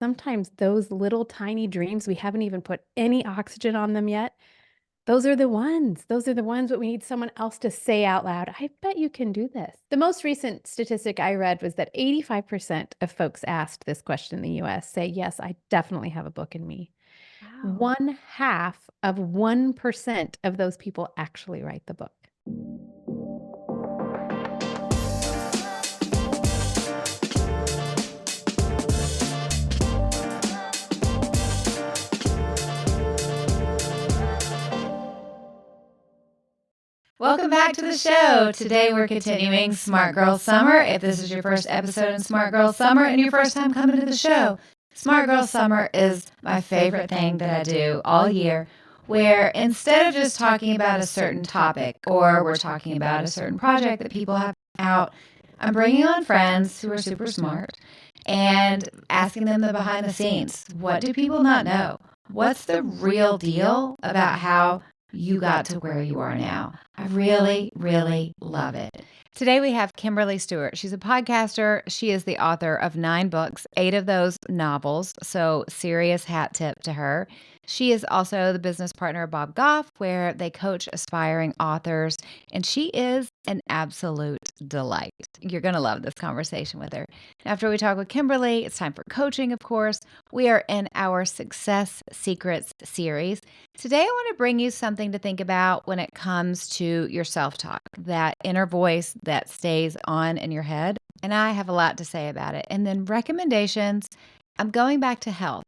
sometimes those little tiny dreams, we haven't even put any oxygen on them yet. Those are the ones. Those are the ones that we need someone else to say out loud. I bet you can do this. The most recent statistic I read was that 85% of folks asked this question in the US say, yes, I definitely have a book in me. Wow. 0.5% of those people actually write the book. Welcome back to the show. Today we're continuing Smart Girl Summer. If this is your first episode in Smart Girl Summer and your first time coming to the show, Smart Girl Summer is my favorite thing that I do all year, where instead of just talking about a certain topic or we're talking about a certain project that people have out, I'm bringing on friends who are super smart and asking them the behind the scenes. What do people not know? What's the real deal about how you got to where you are now? I really, really love it. Today we have Kimberly Stuart. She's a podcaster. She is the author of 9 books, 8 of those novels. So serious hat tip to her. She is also the business partner of Bob Goff, where they coach aspiring authors. And she is an absolute delight. You're going to love this conversation with her. After we talk with Kimberly, it's time for coaching, of course. We are in our Success Secrets series. Today, I want to bring you something to think about when it comes to your self-talk, that inner voice that stays on in your head. And I have a lot to say about it. And then recommendations. I'm going back to health.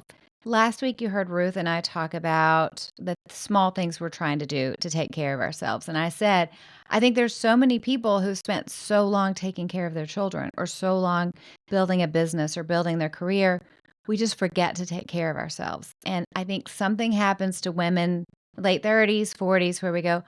Last week, you heard Ruth and I talk about the small things we're trying to do to take care of ourselves. And I said, I think there's so many people who spent so long taking care of their children or so long building a business or building their career. We just forget to take care of ourselves. And I think something happens to women, late 30s, 40s, where we go,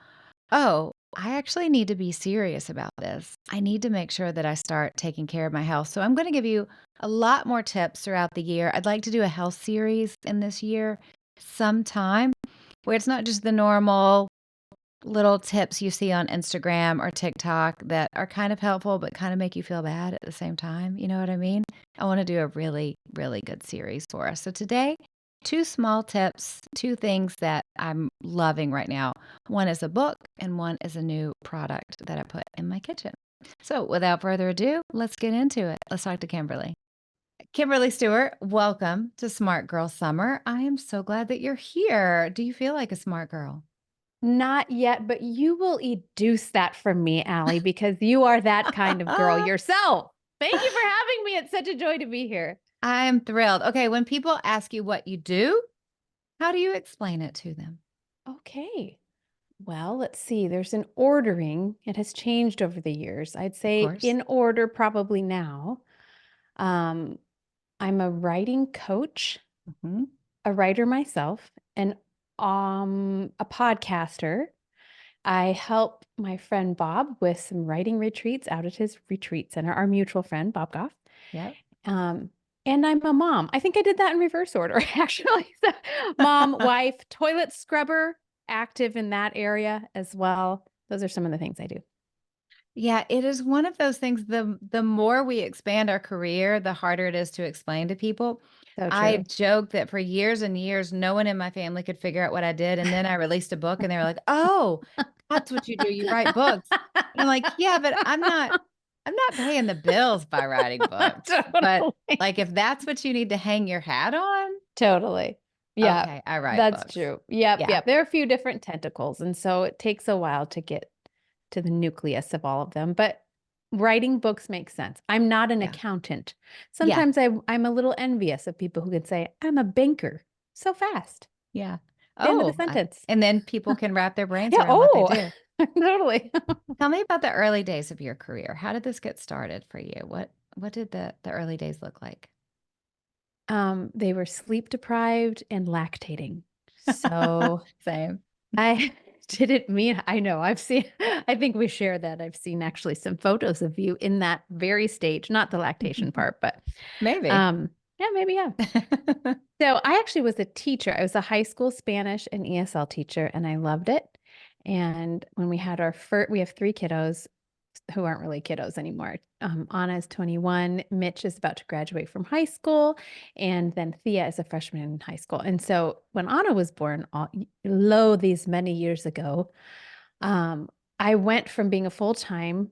oh, I actually need to be serious about this. I need to make sure that I start taking care of my health. So I'm going to give you a lot more tips throughout the year. I'd like to do a health series in this year sometime where it's not just the normal little tips you see on Instagram or TikTok that are kind of helpful, but kind of make you feel bad at the same time. You know what I mean? I want to do a really, really good series for us. So today, 2 small tips, 2 things that I'm loving right now. One is a book and one is a new product that I put in my kitchen. So without further ado, let's get into it. Let's talk to Kimberly. Kimberly Stuart, welcome to Smart Girl Summer. I am so glad that you're here. Do you feel like a smart girl? Not yet, but you will educe that from me, Allie, because you are that kind of girl yourself. Thank you for having me. It's such a joy to be here. I'm thrilled. Okay, when people ask you what you do, how do you explain it to them? Okay. Well, let's see. There's an ordering. It has changed over the years. I'd Of say course. in order probably now. Um, I'm a writing coach, Mhm. a writer myself, and a podcaster. I help my friend Bob with some writing retreats out at his retreat center, our mutual friend, Bob Goff. Yep. Um, and I'm a mom. I think I did that in reverse order, actually. So, mom, wife, toilet scrubber, active in that area as well. Those are some of the things I do. Yeah, it is one of those things, the more we expand our career, the harder it is to explain to people. So I true. joke that for years and years, no one in my family could figure out what I did, and then I released a book, and they were like, "Oh, that's what you do, you write books." And I'm like, "Yeah, but I'm not paying the bills by writing books." But, Totally. like, if that's what you need to hang your hat on, Totally. Yeah, okay, I write that's books. true. Yep, Yeah, yep. There are a few different tentacles, and so it takes a while to get to the nucleus of all of them, but writing books makes sense. I'm not an yeah, accountant. yeah. Sometimes I'm a little envious of people who can say, "I'm a banker," so fast. Yeah. The end of the Oh, sentence. and then people can wrap their brains Yeah, around what they oh, do. totally. Tell me about the early days of your career. How did this get started for you? What did the early days look like? They were sleep deprived and lactating. So Same. I didn't mean I know, I've seen I think we share that. I've seen actually some photos of you in that very stage, not the lactation part, but, Maybe. yeah, maybe, yeah. So I actually was a teacher. I was a high school Spanish and ESL teacher, and I loved it. And when we had our first, we have 3 kiddos, who aren't really kiddos anymore. Anna is 21. Mitch is about to graduate from high school. And then Thea is a freshman in high school. And so when Anna was born, these many years ago, I went from being a full-time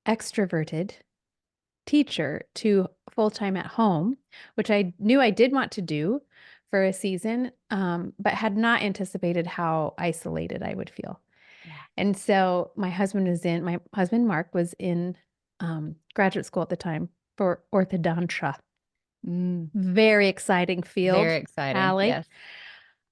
extroverted teacher to full-time at home, which I knew I did want to do for a season, but had not anticipated how isolated I would feel. Yeah. And so my husband, Mark, was in graduate school at the time for orthodontia. Very exciting field. Very exciting. Allie. Yes.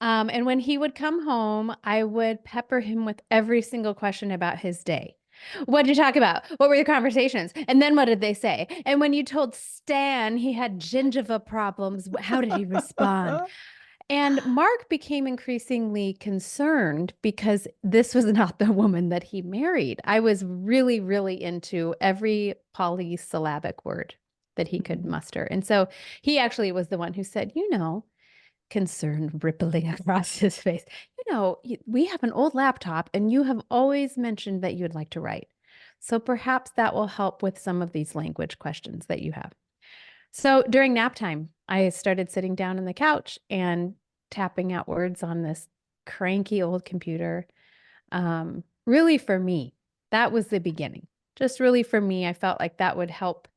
And when he would come home, I would pepper him with every single question about his day. What did you talk about? What were your conversations? And then what did they say? And when you told Stan he had gingiva problems, how did he respond? And Mark became increasingly concerned because this was not the woman that he married. I was really, really into every polysyllabic word that he could muster. And so he actually was the one who said, concern rippling across his face, we have an old laptop and you have always mentioned that you would like to write. So perhaps that will help with some of these language questions that you have. So during nap time, I started sitting down on the couch and tapping out words on this cranky old computer. Really for me, that was the beginning. Just really for me, I felt like that would help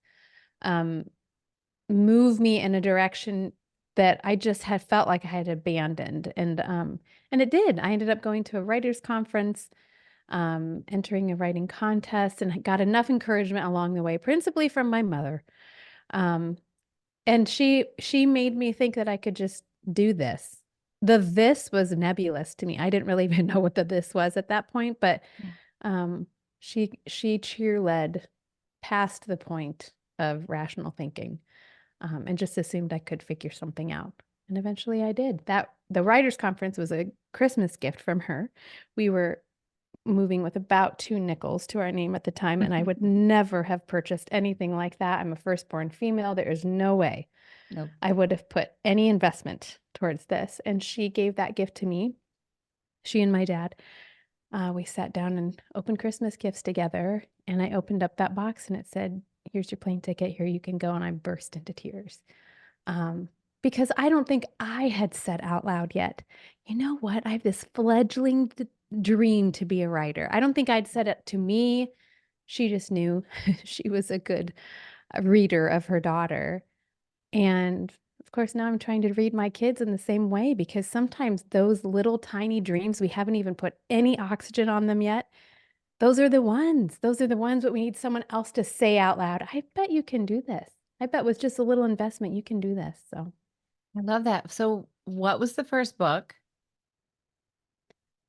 move me in a direction that I just had felt like I had abandoned. And it did. I ended up going to a writer's conference, entering a writing contest, and I got enough encouragement along the way, principally from my mother. And she made me think that I could just do this. The this was nebulous to me. I didn't really even know what the this was at that point, but she cheerled past the point of rational thinking, and just assumed I could figure something out. And eventually I did. The writers' conference was a Christmas gift from her. We were moving with about 2 nickels to our name at the time, and I would never have purchased anything like that. I'm a firstborn female. There is no way I would have put any investment towards this. And she gave that gift to me. She and my dad. We sat down and opened Christmas gifts together, and I opened up that box and it said, "Here's your plane ticket. Here you can go." And I burst into tears. Because I don't think I had said out loud yet, you know what? I have this fledgling dream to be a writer. I don't think I'd said it to me. She just knew she was a good reader of her daughter. And of course, now I'm trying to read my kids in the same way, because sometimes those little tiny dreams, we haven't even put any oxygen on them yet. Those are the ones. Those are the ones that we need someone else to say out loud. I bet you can do this. I bet with just a little investment, you can do this. So I love that. So what was the first book?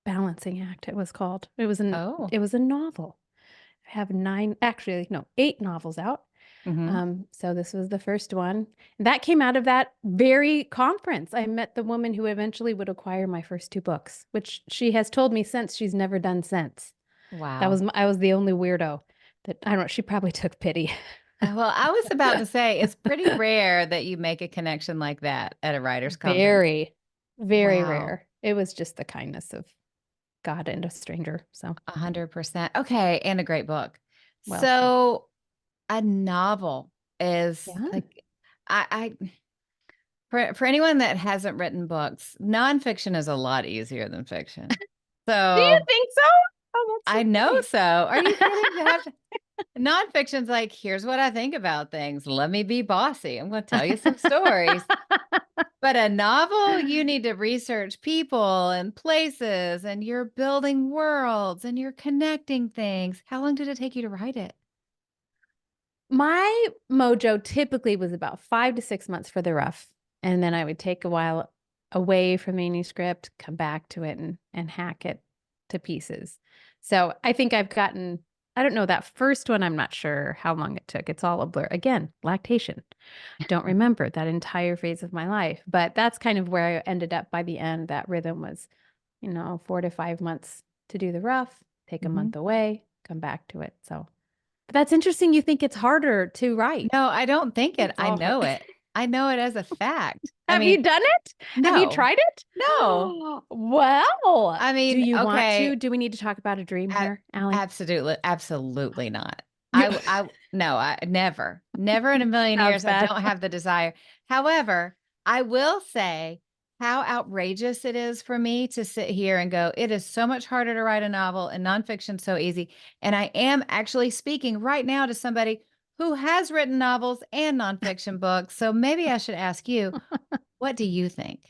Balancing Act, it was called. It was Oh. it was a novel. I have 8 novels out. So this was the first one. That came out of that very conference. I met the woman who eventually would acquire my first 2 books, which she has told me since she's never done since. Wow. I was the only weirdo that, I don't know, she probably took pity. Well, I was about to say, it's pretty rare that you make a connection like that at a writer's conference. Very, very Wow. rare. It was just the kindness of God and a stranger. So 100%. Okay. And a great book. Well, so a novel is like, for anyone that hasn't written books, nonfiction is a lot easier than fiction. So do you think so? Oh, that's so I know funny. so. Are you kidding? Nonfiction's like, here's what I think about things. Let me be bossy. I'm going to tell you some stories. But a novel, you need to research people and places, and you're building worlds and you're connecting things. How long did it take you to write it? My mojo typically was about 5 to 6 months for the rough. And then I would take a while away from manuscript, come back to it and hack it to pieces. So I think I've gotten, I don't know, that first one, I'm not sure how long it took. It's all a blur. Again, lactation. Don't remember that entire phase of my life. But that's kind of where I ended up by the end. That rhythm was, 4 to 5 months to do the rough, take a month away, come back to it. So, but that's interesting. You think it's harder to write. No, I don't think it. It's I all know it. I know it as a fact. Have you done it? Have you No. tried it? No. Well, I mean, do you want okay. to? Do we need to talk about a dream here, Allie? Absolutely. Absolutely not. No, I never in a million Sounds years. I bad. don't have the desire. However, I will say how outrageous it is for me to sit here and go, it is so much harder to write a novel and nonfiction so easy. And I am actually speaking right now to somebody who has written novels and nonfiction books. So maybe I should ask you, what do you think?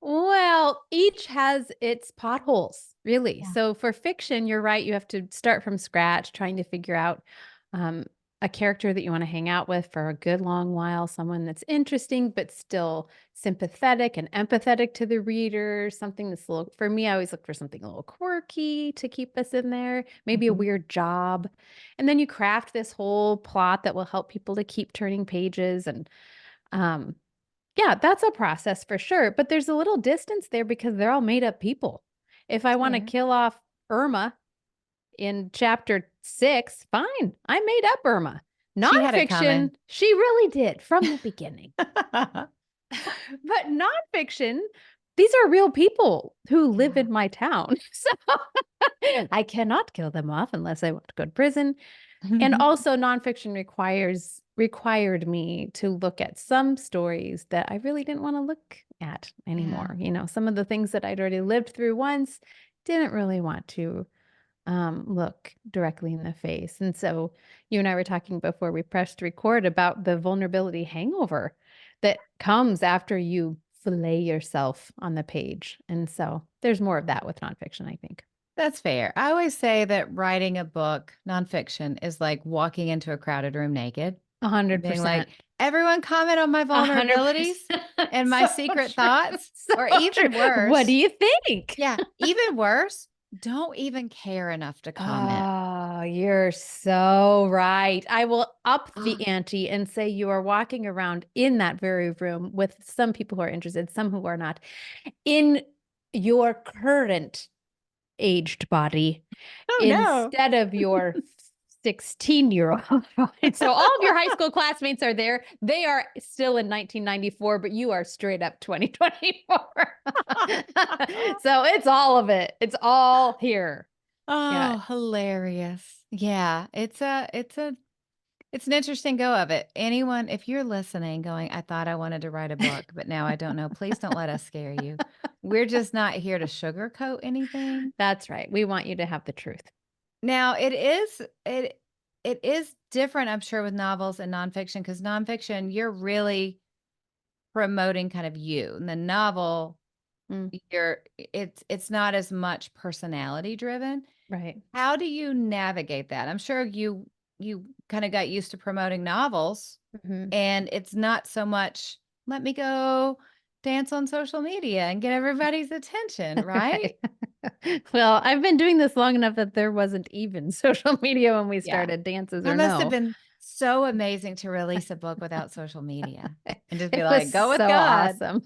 Well, each has its potholes, really. Yeah. So for fiction, you're right. You have to start from scratch, trying to figure out um, a character that you want to hang out with for a good long while, someone that's interesting, but still sympathetic and empathetic to the reader. Something that's a little, for me, I always look for something a little quirky to keep us in there, maybe a Mhm. weird job. And then you craft this whole plot that will help people to keep turning pages and, um, yeah, that's a process for sure, but there's a little distance there because they're all made up people. If I want to Fair. kill off Irma in chapter 6, fine. I made up Irma. She had it Nonfiction, coming. she really did from the beginning. But nonfiction, these are real people who live Yeah. in my town. So I cannot kill them off unless I want to go to prison. And also nonfiction required me to look at some stories that I really didn't want to look at Yeah. anymore. You know, some of the things that I'd already lived through once, didn't really want to look directly in the face. And so you and I were talking before we pressed record about the vulnerability hangover that comes after you fillet yourself on the page. And so there's more of that with nonfiction, I think. That's fair. I always say that writing a book, nonfiction, is like walking into a crowded room naked and being like, 100%. everyone comment on my vulnerabilities 100%. and my So secret true. thoughts. So Or true. even What do worse, you think? yeah, even worse, don't even care enough to comment. Oh, you're so right. I will up Ah, the ante and say you are walking around in that very room with some people who are interested, some who are not, in your current aged body oh no. instead of your 16-year-old. So all of your high school classmates are there. They are still in 1994, but you are straight up 2024. So it's all of it. It's all here. Yeah. Oh, hilarious. Yeah, it's an interesting go of it. Anyone, if you're listening going, I thought I wanted to write a book, but now I don't know. Please don't let us scare you. We're just not here to sugarcoat anything. That's right. We want you to have the truth. Now, it is different, I'm sure, with novels and nonfiction, because nonfiction, you're really promoting kind of you. And the novel, Mm, it's not as much personality driven. right. How do you navigate that? I'm sure you kind of got used to promoting novels, Mhm. and it's not so much, let me go dance on social media and get everybody's attention, right? Right. Well, I've been doing this long enough that there wasn't even social media when we Yeah. started, dances That or must have no. been so amazing to release a book without social media and just be It was like, go with so God. awesome.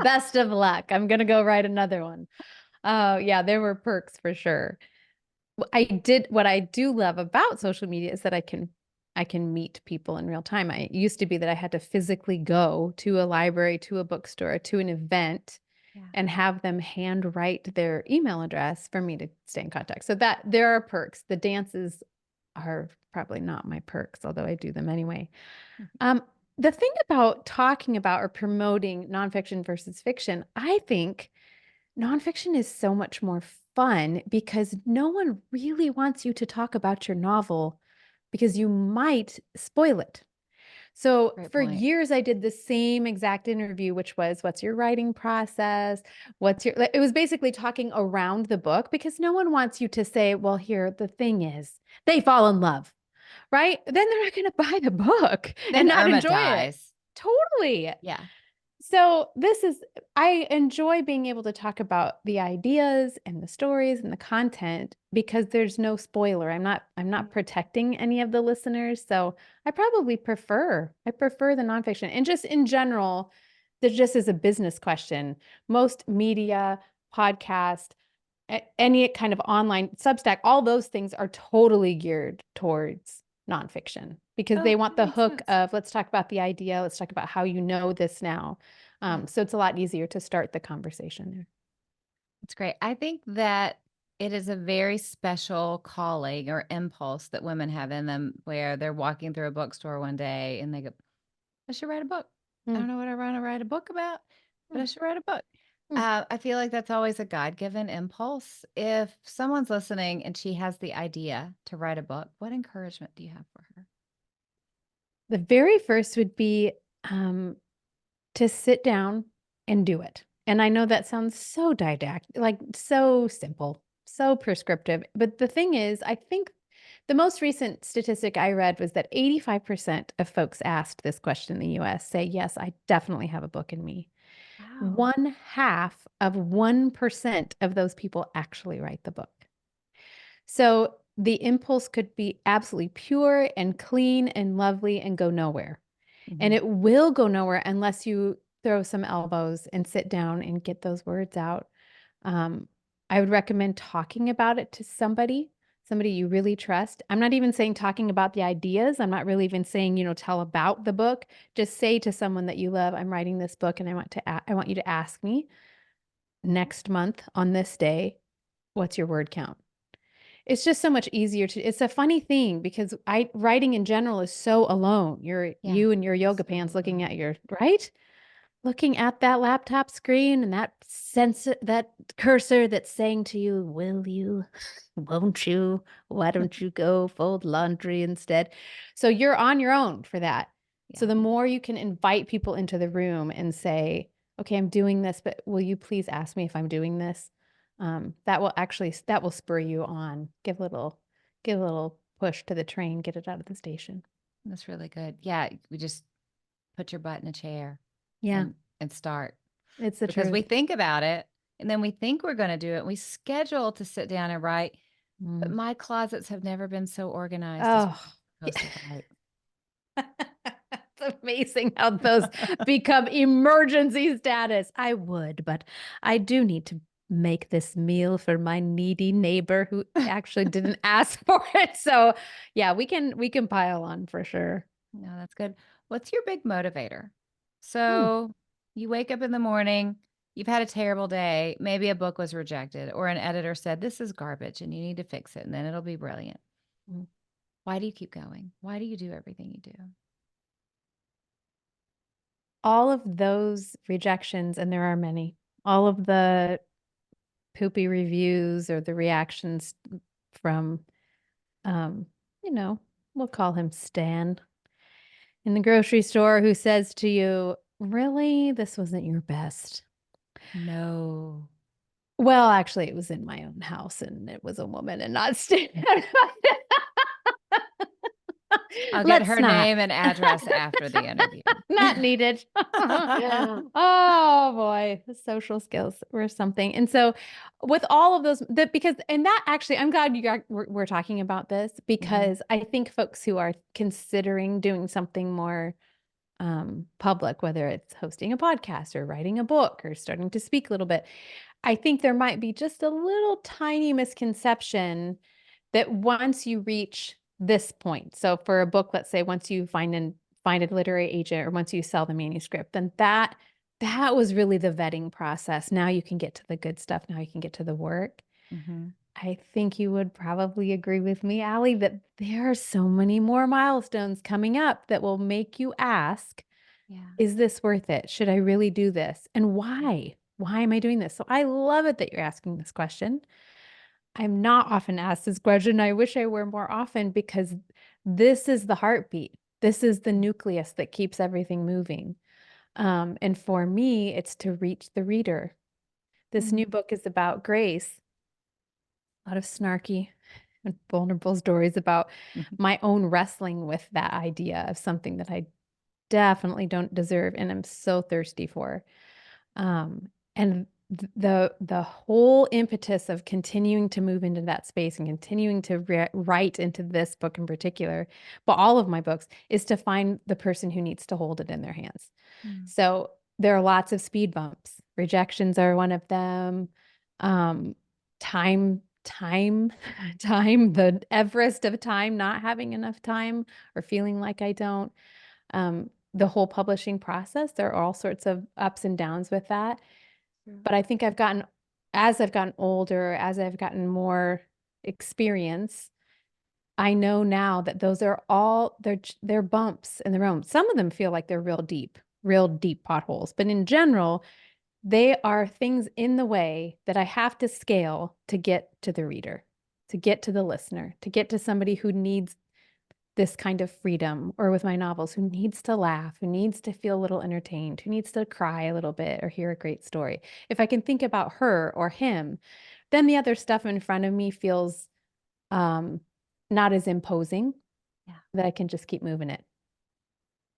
Best of luck. I'm gonna go write another one. Oh, yeah, there were perks for sure. What I do love about social media is that I can meet people in real time. It used to be that I had to physically go to a library, to a bookstore, to an event Yeah. and have them handwrite their email address for me to stay in contact. So that there are perks. The dances are probably not my perks, although I do them anyway. Um, the thing about talking about or promoting nonfiction versus fiction, I think nonfiction is so much more fun because no one really wants you to talk about your novel because you might spoil it. So Great for point. years, I did the same exact interview, which was, what's your writing process? It was basically talking around the book because no one wants you to say, well, here, the thing is, they fall in love, right? Then they're not going to buy the book and Then not Irma enjoy it. dies. Totally. Yeah. So I enjoy being able to talk about the ideas and the stories and the content because there's no spoiler. I'm not protecting any of the listeners. So I prefer the nonfiction. And just in general, there's just as a business question, most media, podcast, any kind of online Substack, all those things are totally geared towards nonfiction because Oh, they want that the makes hook sense. of let's talk about the idea, let's talk about how you know this now. Yeah. So it's a lot easier to start the conversation there. It's great. I think that It is a very special calling or impulse that women have in them where they're walking through a bookstore one day and they go, I should write a book. I Mm, don't know what I want to write a book about, but mm, I should write a book. mm. I feel like that's always a God given impulse. If someone's listening and she has the idea to write a book, what encouragement do you have for her? The very first would be to sit down and do it. And I know that sounds so didactic, like so simple, so prescriptive. But the thing is, I think the most recent statistic I read was that 85% of folks asked this question in the US say, yes, I definitely have a book in me. Wow. 1/2 of 1% of those people actually write the book. So the impulse could be absolutely pure and clean and lovely and go nowhere. And Mhm. it will go nowhere unless you throw some elbows and sit down and get those words out. Um, I would recommend talking about it to somebody you really trust. I'm not even saying talking about the ideas. I'm not really even saying, tell about the book. Just say to someone that you love, I'm writing this book and I want you to ask me next month on this day, what's your word count? It's just so much easier it's a funny thing because writing in general is so alone. Yeah. You and your yoga So pants looking at alone. right? Looking at that laptop screen and that cursor that's saying to you, will you? Won't you? Why don't you go fold laundry instead? So you're on your own for that. So Yeah. the more you can invite people into the room and say, okay, I'm doing this, but will you please ask me if I'm doing this? That will spur you on. Give a little push to the train, get it out of the station. That's really good. Yeah. We just put your butt in a chair Yeah, and start it's the because we truth. think about it and then we think we're going to do it. We schedule to sit down and write, but Mm. my closets have never been so organized as Oh, when I'm supposed to write. it's amazing how those become emergency status. I would, but I do need to make this meal for my needy neighbor who actually didn't ask for it. So, yeah, we can pile on for sure. No, that's good. What's your big motivator? Hmm. So you wake up in the morning, you've had a terrible day, maybe a book was rejected, or an editor said, this is garbage and you need to fix it, and then it'll be brilliant. Mm. Why do you keep going? Why do you do everything you do? All of those rejections, and there are many, all of the poopy reviews or the reactions from, um, you know, we'll call him Stan in the grocery store who says to you, really, this wasn't your best. No. Well, actually, it was in my own house and it was a woman and not Stan. I'll get Let's her not. name and address after the interview. Not needed. Oh boy, the social skills were something. And so, with all of those, that because, and that actually, I'm glad we're talking about this Mhm. because I think folks who are considering doing something more public, whether it's hosting a podcast or writing a book or starting to speak a little bit, I think there might be just a little tiny misconception that once you reach this point, so for a book, let's say once you find a literary agent or once you sell the manuscript, then that was really the vetting process. Now you can get to the good stuff. Now you can get to the work. Mhm. I think you would probably agree with me, Allie, that there are so many more milestones coming up that will make you ask, Yeah. is this worth it? Should I really do this? And why? Why am I doing this? So I love it that you're asking this question. I'm not often asked this question. I wish I were more often because this is the heartbeat. This is the nucleus that keeps everything moving. And for me, it's to reach the reader. This Mhm. new book is about grace, a lot of snarky and vulnerable stories about Mhm. my own wrestling with that idea of something that I definitely don't deserve and I'm so thirsty for. And the whole impetus of continuing to move into that space and continuing to write into this book in particular, but all of my books, is to find the person who needs to hold it in their hands. Mm. So there are lots of speed bumps. Rejections are one of them. Um, time, time, the Everest of time, not having enough time or feeling like I don't. The whole publishing process, there are all sorts of ups and downs with that. True. But I think as I've gotten older, as I've gotten more experience, I know now that those are all they're bumps in the road. Some of them feel like they're real deep potholes, but in general, they are things in the way that I have to scale to get to the reader, to get to the listener, to get to somebody who needs this kind of freedom, or with my novels, who needs to laugh, who needs to feel a little entertained, who needs to cry a little bit or hear a great story. If I can think about her or him, then the other stuff in front of me feels um, not as imposing, Yeah. that I can just keep moving it.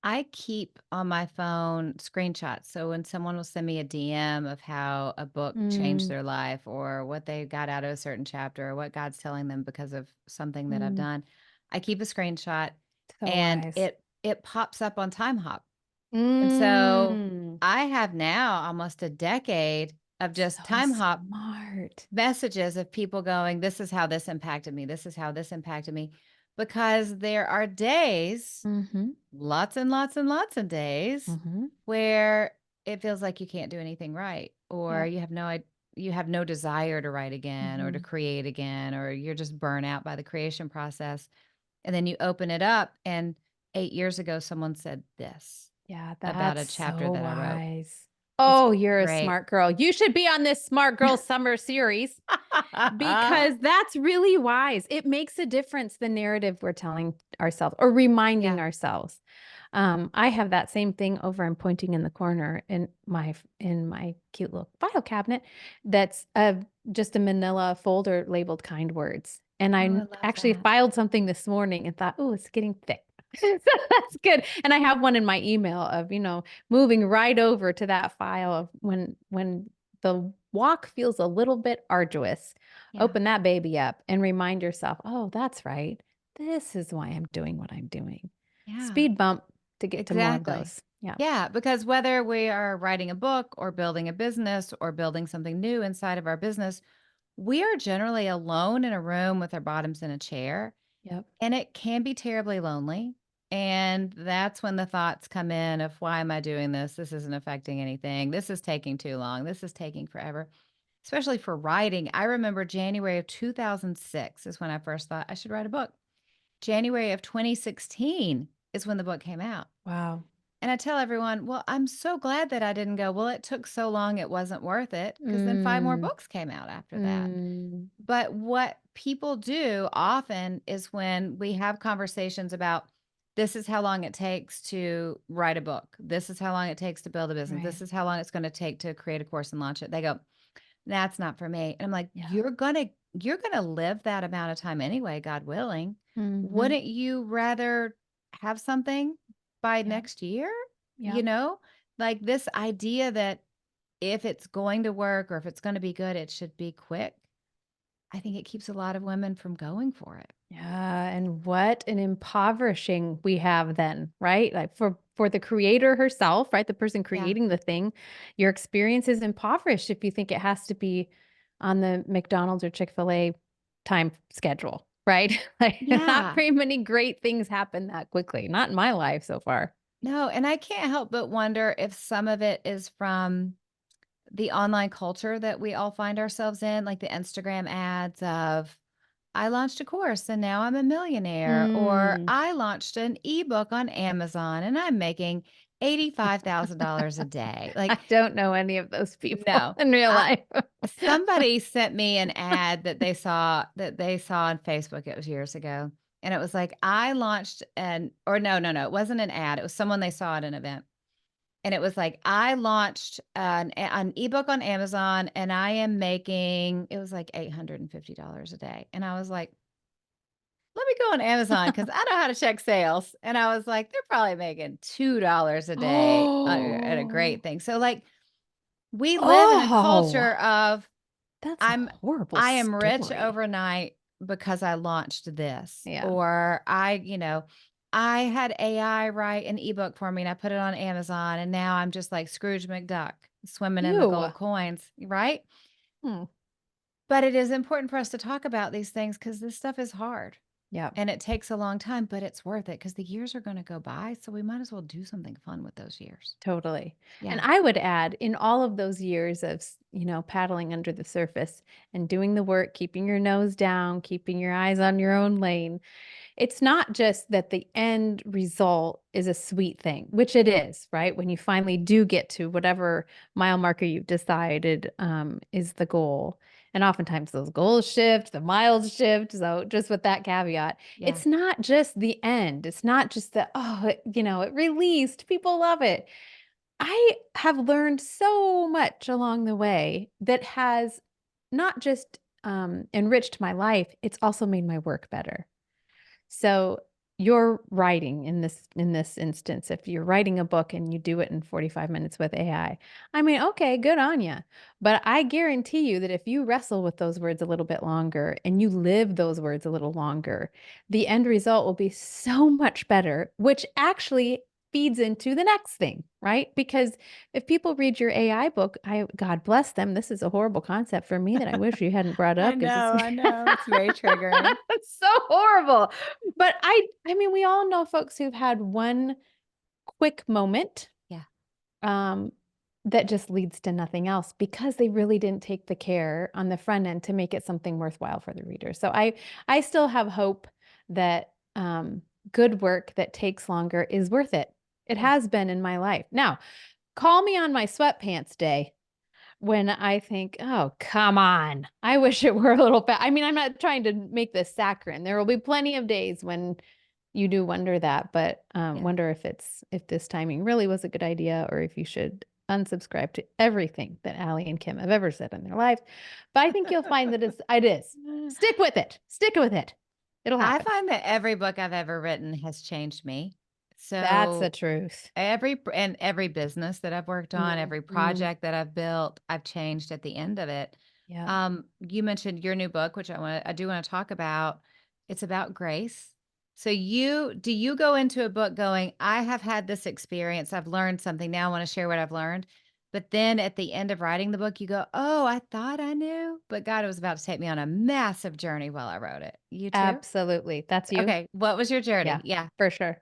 I keep on my phone screenshots. So when someone will send me a DM of how a book changed Mm, their life or what they got out of a certain chapter or what God's telling them because of something that I've mm, done, I keep a screenshot so and wise. it pops up on Time Hop. And so Mm, I have now almost a decade of just so Time Hop smart. messages of people going, this is how this impacted me. This is how this impacted me. Because there are days, Mm-hmm. lots and lots and lots of days, Mm-hmm. where it feels like you can't do anything right, or Yep. you have no desire to write again or to Mm-hmm. create again, or you're just burnt out by the creation process. And then you open it up, and 8 years ago, someone said this Yeah, about that's a chapter so that I wrote. wise. It's Oh, you're a great. smart girl. You should be on this Smart Girl Summer series because that's really wise. It makes a difference, the narrative we're telling ourselves or reminding Yeah. ourselves. I have that same thing over. I'm pointing in the corner in my cute little file cabinet. That's just a manila folder labeled kind words. And Oh, I I love actually that. filed something this morning and thought, oh, it's getting thick. So that's good. And I have one in my email of, moving right over to that file of when the walk feels a little bit arduous, Yeah. open that baby up and remind yourself, oh, that's right. This is why I'm doing what I'm doing. Yeah. Speed bump to get to more of Exactly. those. Yeah. Yeah, because whether we are writing a book or building a business or building something new inside of our business, we are generally alone in a room with our bottoms in a chair, Yep. and it can be terribly lonely. And that's when the thoughts come in of, why am I doing this? This isn't affecting anything. This is taking too long. This is taking forever, especially for writing. I remember January of 2006 is when I first thought I should write a book. January of 2016 is when the book came out. Wow. And I tell everyone, well, I'm so glad that I didn't go, well, it took so long, it wasn't worth it. Because then 5 more Mm, books came out after that. mm, But what people do often is when we have conversations about, this is how long it takes to write a book, this is how long it takes to build a business, right. this is how long it's going to take to create a course and launch it. They go, that's not for me. And I'm like, Yeah. you're gonna live that amount of time anyway, God willing. Mm-hmm. Wouldn't you rather have something by Yep. next year? You Yep. know, like this idea that if it's going to work or if it's going to be good, it should be quick. I think it keeps a lot of women from going for it. Yeah, and what an impoverishing we have then, right? Like for the creator herself, right? The person Yeah. creating the thing, your experience is impoverished if you think it has to be on the McDonald's or Chick-fil-A time schedule, right? Like not Yeah. very many great things happen that quickly. Not in my life so far. No, and I can't help but wonder if some of it is from the online culture that we all find ourselves in, like the Instagram ads of, I launched a course and now I'm a millionaire, or Mm. I launched an ebook on Amazon and I'm making $85,000 a day. I Like, don't know any of those people no. in real I, life. somebody sent me an ad that they saw on Facebook. It was years ago. And it was like, I launched or no, no, no, it wasn't an ad. It was someone they saw at an event. And it was like, I launched an ebook on Amazon and I am making, it was like $850 a day. And I was like, let me go on Amazon because I know how to check sales. And I was like, they're probably making $2 a day at a Oh, great thing. So, like, we live in a oh. culture of, That's a I'm horrible I am rich story. overnight because I launched this, Yeah. or I had AI write an ebook for me and I put it on Amazon and now I'm just like Scrooge McDuck swimming in the Ew. gold coins, right? Hmm. But it is important for us to talk about these things because this stuff is hard. Yeah. And it takes a long time, but it's worth it because the years are going to go by. So we might as well do something fun with those years. Totally. And Yeah. I would add, in all of those years of, paddling under the surface and doing the work, keeping your nose down, keeping your eyes on your own lane, it's not just that the end result is a sweet thing, which it is, right? When you finally do get to whatever mile marker you've decided is the goal. And oftentimes those goals shift, the miles shift. So just with that caveat, Yeah. it's not just the end. It's not just that, it released, people love it. I have learned so much along the way that has not just enriched my life, it's also made my work better. So you're writing in this instance, if you're writing a book and you do it in 45 minutes with I mean, okay, good on you. But I guarantee you that if you wrestle with those words a little bit longer and you live those words a little longer, the end result will be so much better, which actually feeds into the next thing, right? Because if people read your AI book, God bless them. This is a horrible concept for me that I wish you hadn't brought up because it's I know. It's very triggering. it's so horrible. But I mean, we all know folks who've had one quick moment Yeah. um, that just leads to nothing else because they really didn't take the care on the front end to make it something worthwhile for the reader. So I still have hope that good work that takes longer is worth it. It Yeah. has been in my life. Now, call me on my sweatpants day when I think, oh, come on. I wish it were a little I mean, I'm not trying to make this saccharine. There will be plenty of days when you do wonder that, but Yeah. wonder if this timing really was a good idea or if you should unsubscribe to everything that Allie and Kim have ever said in their lives. But I think you'll find that it is. Stick with it. Stick with it. It'll I happen. find that every book I've ever written has changed me. That's the So truth. every business that I've worked on, every Mm-hmm. project that I've built, I've changed at the end of it. Yeah. You mentioned your new book, which I do want to talk about. It's about grace. So do you go into a book going, I have had this experience, I've learned something, now I want to share what I've learned. But then at the end of writing the book, you go, oh, I thought I knew, but God was about to take me on a massive journey while I wrote it. You too? Absolutely. That's you. Okay. What was your Yeah, journey? Yeah. for sure.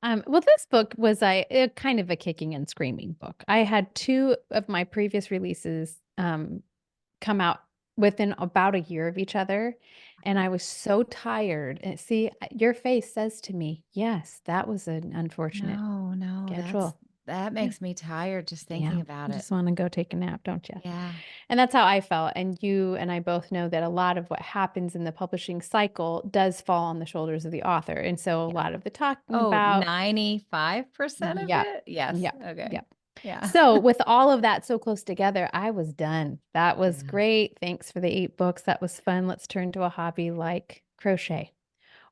Well, this book was a kind of a kicking and screaming book. I had two of my previous releases come out within about a year of each other, and I was so tired. And see, your face says to me, yes, that was an unfortunate No, schedule. that Yeah, makes me tired just thinking yeah. about You it. just want to go take a nap, don't you? Yeah. And that's how I felt. And you and I both know that a lot of what happens in the publishing cycle does fall on the shoulders of the author. And so a Yeah. lot of the talking Oh, about 95% of Yep. it? Yes. Yep. Okay. Yep. Yeah. So with all of that so close together, I was done. That was Yeah. great. Thanks for the 8 books. That was fun. Let's turn to a hobby like crochet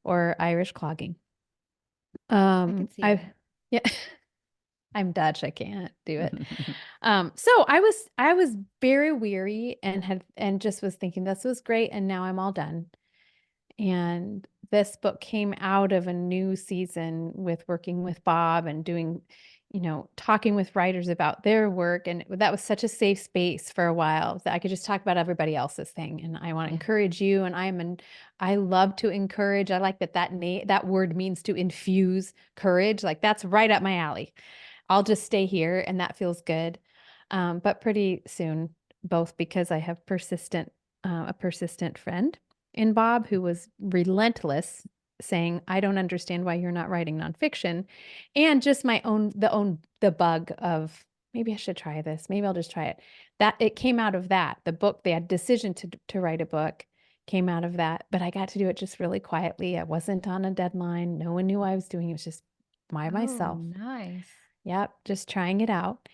or Irish clogging. I can see I've that. yeah, I'm Dutch. I can't do it. So I was very weary and just was thinking this was great and now I'm all done. And this book came out of a new season with working with Bob and doing, talking with writers about their work. And that was such a safe space for a while that I could just talk about everybody else's thing. And I want to Yeah. encourage you. And I love to encourage. I like that word means to infuse courage. Like that's right up my alley. I'll just stay here and that feels good. But pretty soon, both because I have a persistent friend in Bob who was relentless saying, I don't understand why you're not writing nonfiction. And just the bug of maybe I should try this. Maybe I'll just try it. That it came out of that. The book, the decision to write a book came out of that, but I got to do it just really quietly. I wasn't on a deadline. No one knew I was doing it. It was just by Oh, myself. nice. Yep, just trying it out.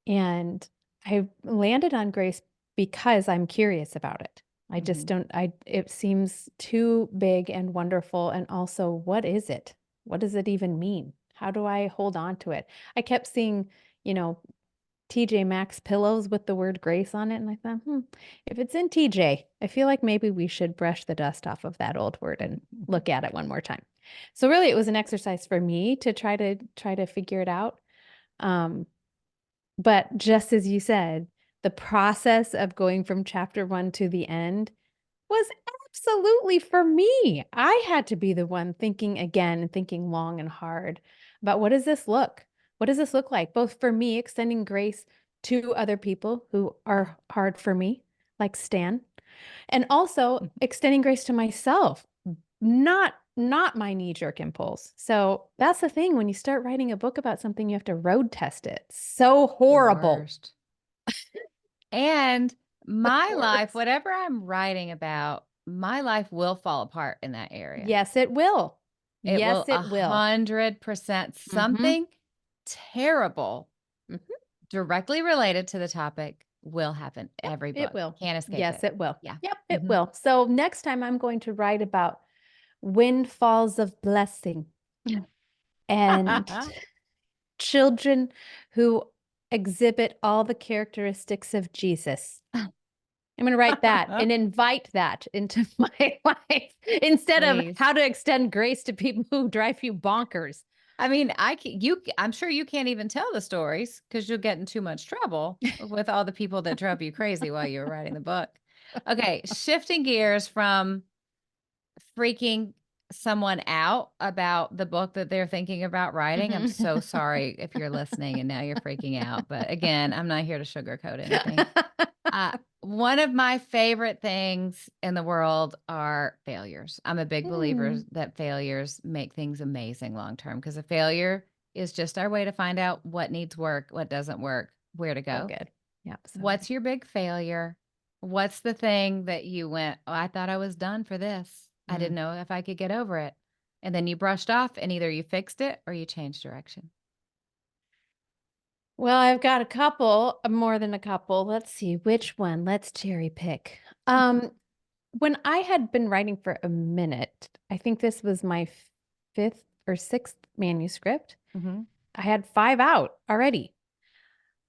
And I landed on Grace because I'm curious about it. I just Mhm. don't, it seems too big and wonderful. And also, what is it? What does it even mean? How do I hold on to it? I kept seeing, you know, TJ Maxx pillows with the word grace on it. And I thought, if it's in TJ, I feel like maybe we should brush the dust off of that old word and look at it one more time. So really it was an exercise for me to try to figure it out. Um, but just as you said, the process of going from chapter 1 to the end was Absolutely. For me, I had to be the one thinking again and thinking long and hard about what does this look? What does this look like? Both for me, extending grace to other people who are hard for me, like Stan, and also extending grace to myself, not my knee-jerk impulse. So that's the thing. When you start writing a book about something, you have to road test it. So The horrible. worst. And my life, Worst. whatever I'm writing about, my life will fall apart in that area. Yes, it will. It will Yes, it will. 100% something terrible Mhm. directly related to the topic will happen Yep, every book. it will. Can't escape Yes, it. it will. Yeah. Yep, it will. So next time I'm going to write about windfalls of blessing and children who exhibit all the characteristics of Jesus. I'm going to write that and invite that into my life instead of Please. how to extend grace to people who drive you bonkers. I mean, I'm sure you can't even tell the stories because you'll get in too much trouble with all the people that drove you crazy while you were writing the book. Okay, shifting gears from freaking someone out about the book that they're thinking about writing. I'm so sorry if you're listening and now you're freaking out. But again, I'm not here to sugarcoat anything. One of my favorite things in the world are failures. I'm a big believer that failures make things amazing long term because a failure is just our way to find out what needs work, what doesn't work, where to go. So good. Yep. So What's your big failure? What's the thing that you went, oh, I thought I was done for this. I didn't know if I could get over it. And then you brushed off and either you fixed it or you changed direction. Well, I've got a couple, more than a couple. Let's see which one. Let's cherry pick. When I had been writing for a minute, I think this was my fifth or sixth manuscript. I had 5 out already.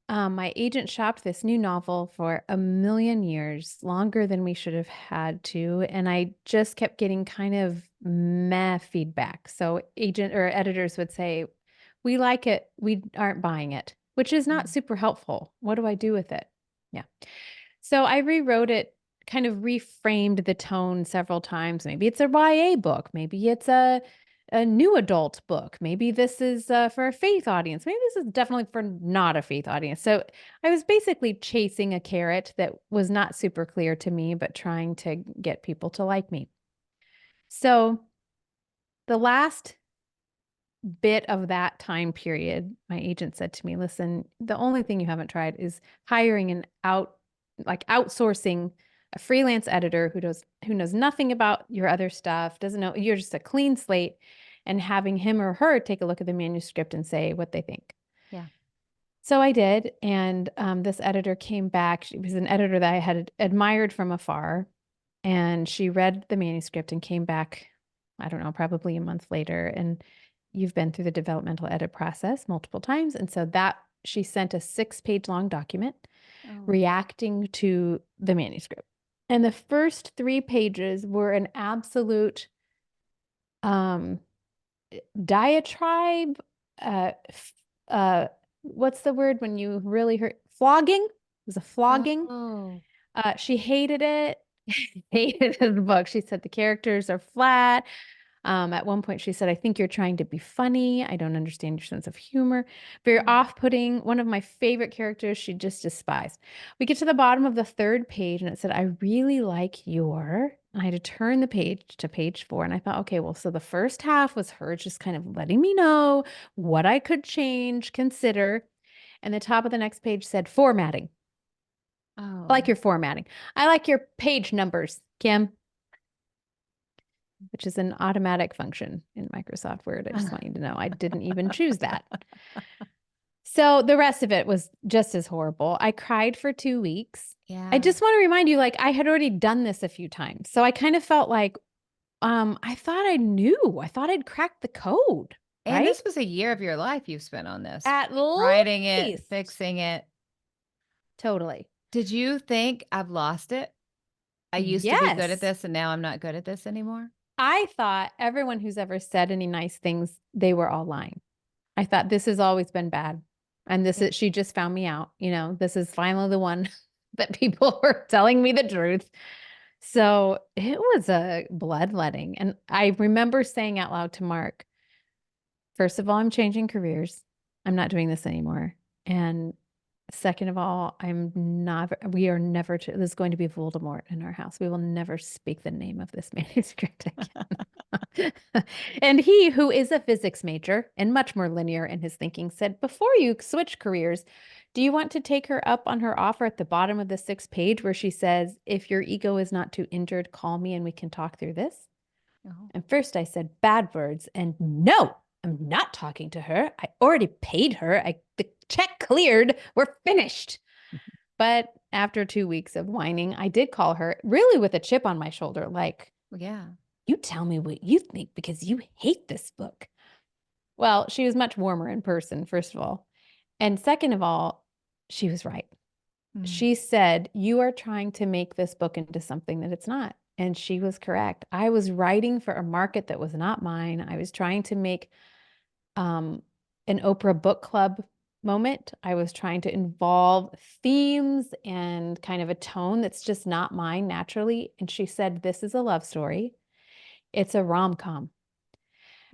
My agent shopped this new novel for a million years, longer than we should have had to. And I just kept getting kind of meh feedback. So agent or editors would say, we like it, we aren't buying it, which is not super helpful. What do I do with it? Yeah. So I rewrote it, kind of reframed the tone several times. Maybe it's a YA book. Maybe it's a new adult book. Maybe this is for a faith audience. Maybe this is definitely for not a faith audience. So I was basically chasing a carrot that was not super clear to me, but trying to get people to like me. So the last bit of that time period, my agent said to me, listen, the only thing you haven't tried is hiring outsourcing a freelance editor who knows nothing about your other stuff, doesn't know, you're just a clean slate, and having him or her take a look at the manuscript and say what they think. Yeah. So I did, and this editor came back. She was an editor that I had admired from afar, and she read the manuscript and came back, I don't know, probably a month later, and you've been through the developmental edit process multiple times. And so that she sent a 6-page long document reacting to the manuscript. And the first 3 pages were an absolute diatribe. What's the word when you really hurt? Flogging. It was a flogging. She hated it. Hated the book. She said the characters are flat. At one point, she said, I think you're trying to be funny. I don't understand your sense of humor. Very off-putting. One of my favorite characters she just despised. We get to the bottom of the 3rd page, and it said, I really like your... And I had to turn the page to page 4. And I thought, okay, well, so the first half was her just kind of letting me know what I could change, consider. And the top of the next page said formatting. I like your formatting. I like your page numbers, Kim, which is an automatic function in Microsoft Word. I just want you to know I didn't even choose that. So the rest of it was just as horrible. I cried for 2 weeks. Yeah. I just want to remind you, like, I had already done this a few times. So I kind of felt like, I thought I knew. I thought I'd cracked the code. And right? this was a year of your life you've spent on this. At writing it, least. fixing it. Totally. Did you think I've lost it? I used to be good at this and now I'm not good at this anymore? I thought everyone who's ever said any nice things, they were all lying. I thought this has always been bad. And she just found me out. This is finally the one that people were telling me the truth. So it was a bloodletting. And I remember saying out loud to Mark, first of all, I'm changing careers. I'm not doing this anymore. And second of all, we are never, there's going to be Voldemort in our house. We will never speak the name of this manuscript again. And he, who is a physics major and much more linear in his thinking, said, before you switch careers, do you want to take her up on her offer at the bottom of the 6th page where she says, if your ego is not too injured, call me and we can talk through this? Oh. And first I said bad words and no, I'm not talking to her. I already paid her. The check cleared. We're finished. But after 2 weeks of whining, I did call her really with a chip on my shoulder, like, Yeah. you tell me what you think because you hate this book. Well, she was much warmer in person, first of all. And second of all, she was right. Mm. She said, you are trying to make this book into something that it's not. And she was correct. I was writing for a market that was not mine. I was trying to make an Oprah book club moment. I was trying to involve themes and kind of a tone that's just not mine naturally. And she said, this is a love story. It's a rom-com.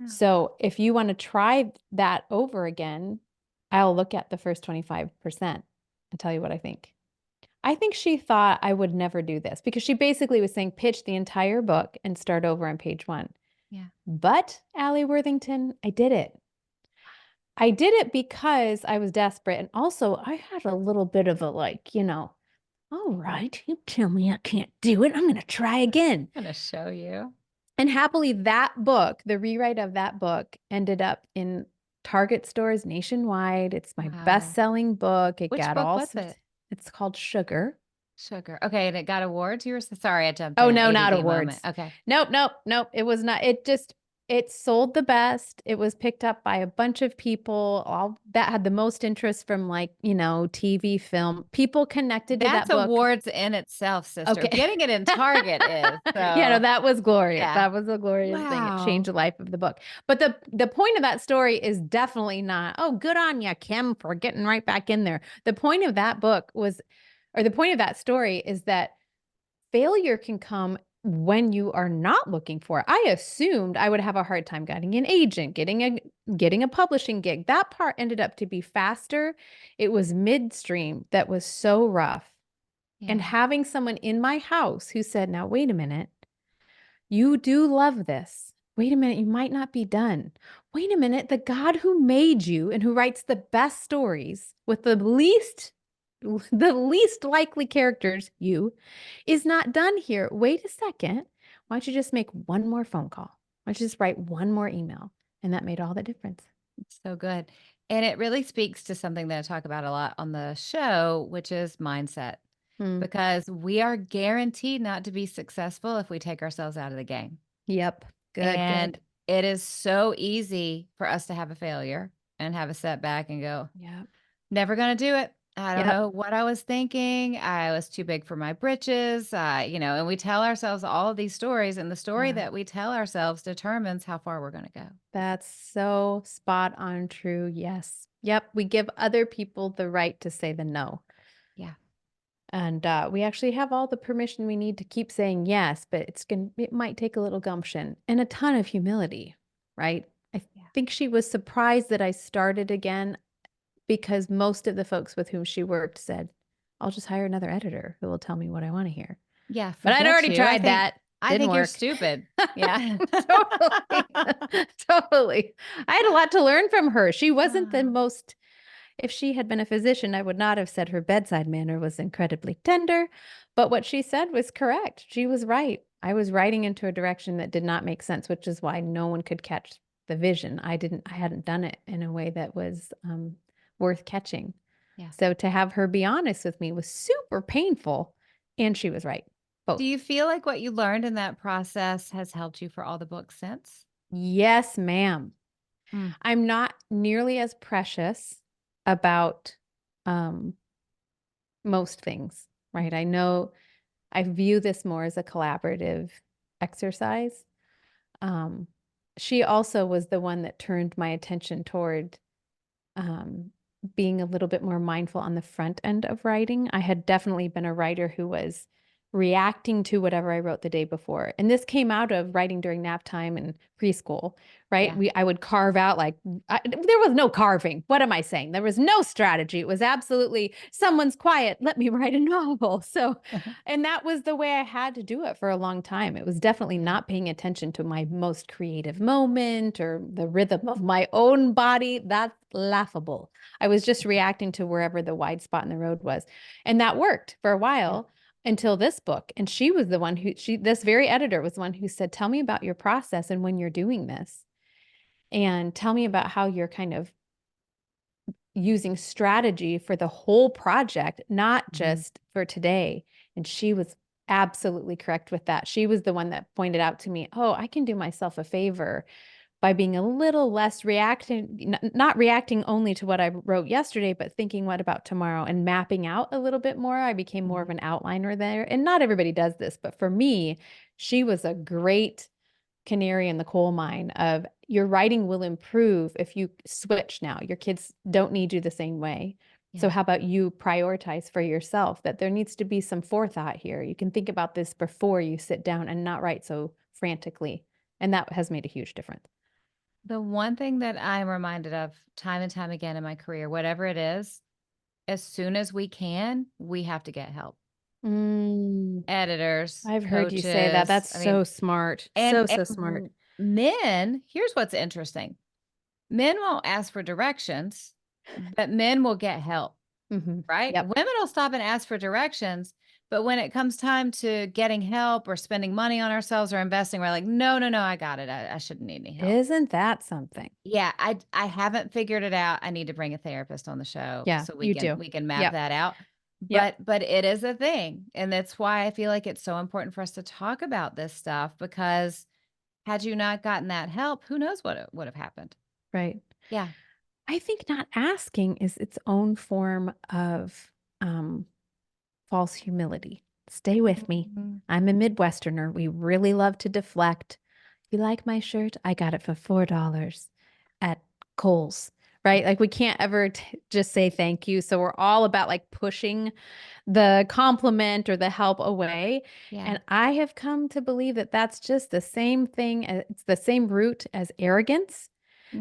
Yeah. So if you want to try that over again, I'll look at the first 25% and tell you what I think. I think she thought I would never do this because she basically was saying pitch the entire book and start over on page 1. Yeah. But Allie Worthington, I did it. I did it because I was desperate. And also I had a little bit of a all right, you tell me I can't do it. I'm going to try again. I'm going to show you. And happily that book, the rewrite of that book ended up in Target stores nationwide. It's my Wow. best-selling book. It Which got book all was sorts. it? It's called Sugar. Sugar. Okay, and it got awards? You were sorry, I jumped Oh, in an no, not ADD awards. moment. Okay. Nope. It was not. It sold the best. It was picked up by a bunch of people, all that had the most interest from TV, film. People connected to That's that book. awards in itself, sister. Okay. Getting it in Target is. So. Yeah, no, that was glorious. Yeah. That was a glorious thing. It changed the life of the book. But the point of that story is definitely not, oh, good on you, Kim, for getting right back in there. The point of that book the point of that story is that failure can come when you are not looking for it. I assumed I would have a hard time getting an agent, getting a publishing gig. That part ended up to be faster. It was midstream that was so rough. Yeah. And having someone in my house who said, now, wait a minute, you do love this. Wait a minute, you might not be done. Wait a minute, the God who made you and who writes the best stories with the least likely characters, you, is not done here. Wait a second. Why don't you just make one more phone call? Why don't you just write one more email? And that made all the difference. It's so good. And it really speaks to something that I talk about a lot on the show, which is mindset. Because we are guaranteed not to be successful if we take ourselves out of the game. Yep. And Good. it is so easy for us to have a failure and have a setback and go, Yep. never going to do it. I don't Yep. know what I was thinking. I was too big for my britches. And we tell ourselves all of these stories, and the story that we tell ourselves determines how far we're going to go. That's so spot on true. Yes. Yep. We give other people the right to say the no. Yeah. And we actually have all the permission we need to keep saying yes, but it might take a little gumption and a ton of humility, right? I think she was surprised that I started again because most of the folks with whom she worked said, I'll just hire another editor who will tell me what I want to hear. Yeah. But I'd already tried that. I think you're work. stupid. Yeah. Totally. I had a lot to learn from her. She wasn't the most, if she had been a physician, I would not have said her bedside manner was incredibly tender, but what she said was correct. She was right. I was writing into a direction that did not make sense, which is why no one could catch the vision. I hadn't done it in a way that was worth catching. Yeah. So to have her be honest with me was super painful, and she was right. Both. Do you feel like what you learned in that process has helped you for all the books since? Yes, ma'am. I'm not nearly as precious about most things, right? I know I view this more as a collaborative exercise. She also was the one that turned my attention toward being a little bit more mindful on the front end of writing. I had definitely been a writer who was reacting to whatever I wrote the day before. And this came out of writing during nap time and preschool, right? Yeah. I would carve out there was no carving. What am I saying? There was no strategy. It was absolutely someone's quiet. Let me write a novel. So, and that was the way I had to do it for a long time. It was definitely Yeah. not paying attention to my most creative moment or the rhythm of my own body. That's laughable. I was just reacting to wherever the wide spot in the road was. And that worked for a Yeah. while until this book. And she was the one this very editor was the one who said, tell me about your process and when you're doing this. And tell me about how you're kind of using strategy for the whole project, not just for today. And she was absolutely correct with that. She was the one that pointed out to me, oh, I can do myself a favor by being a little less reacting, not reacting only to what I wrote yesterday, but thinking what about tomorrow and mapping out a little bit more. I became more of an outliner there. And not everybody does this, but for me, she was a great canary in the coal mine of your writing will improve if you switch now. Your kids don't need you the same way. So Yeah. how about you prioritize for yourself that there needs to be some forethought here. You can think about this before you sit down and not write so frantically. And that has made a huge difference. The one thing that I'm reminded of time and time again in my career, whatever it is, as soon as we can, we have to get help. Editors, I've heard you say that. coaches. That's I mean, so smart. and, So smart. men, here's what's interesting. Men won't ask for directions, but men will get help, right? Yep. Women will stop and ask for directions, but when it comes time to getting help or spending money on ourselves or investing, we're like, no, I got it. I shouldn't need any help. Isn't that something? Yeah, I haven't figured it out. I need to bring a therapist on the show Yeah, so you do. we can map Yep. that out. Yep. But it is a thing. And that's why I feel like it's so important for us to talk about this stuff, because had you not gotten that help, who knows what would have happened. Right. Yeah. I think not asking is its own form of false humility. Stay with me. I'm a Midwesterner. We really love to deflect. You like my shirt? I got it for $4 at Kohl's, right? Like we can't ever just say thank you. So we're all about like pushing the compliment or the help away. Yeah. And I have come to believe that that's just the same thing. It's the same root as arrogance,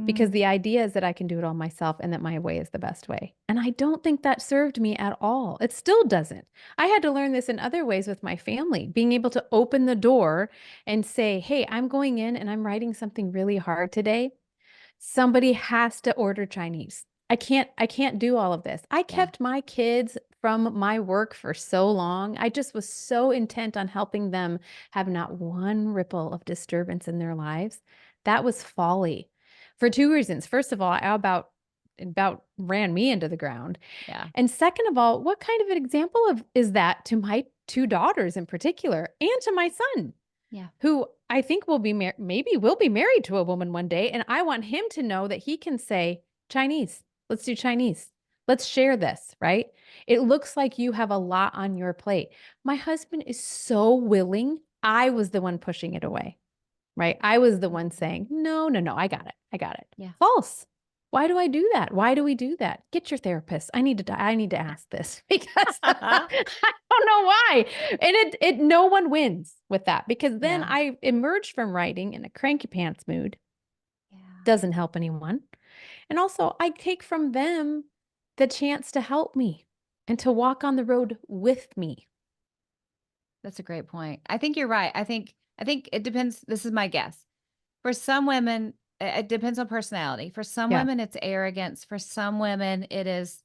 because the idea is that I can do it all myself and that my way is the best way. And I don't think that served me at all. It still doesn't. I had to learn this in other ways with my family, being able to open the door and say, hey, I'm going in and I'm writing something really hard today. Somebody has to order Chinese. I can't do all of this. I kept my kids from my work for so long. I just was so intent on helping them have not one ripple of disturbance in their lives. That was folly for two reasons. First of all, I about ran me into the ground. Yeah. And second of all, what kind of an example of is that to my two daughters in particular and to my son? Yeah. Who I think will be maybe will be married to a woman one day. And I want him to know that he can say, Chinese, let's do Chinese. Let's share this, right? It looks like you have a lot on your plate. My husband is so willing. I was the one pushing it away, right? I was the one saying, no, I got it. I got it. Yeah. False. Why do I do that? Why do we do that? Get your therapist. I need to ask this because I don't know why. And no one wins with that, because then I emerged from writing in a cranky pants mood. Yeah. Doesn't help anyone. And also I take from them the chance to help me and to walk on the road with me. That's a great point. I think you're right. I think it depends. This is my guess. For some women, it depends on personality. For some Yeah. women, it's arrogance. For some women, it is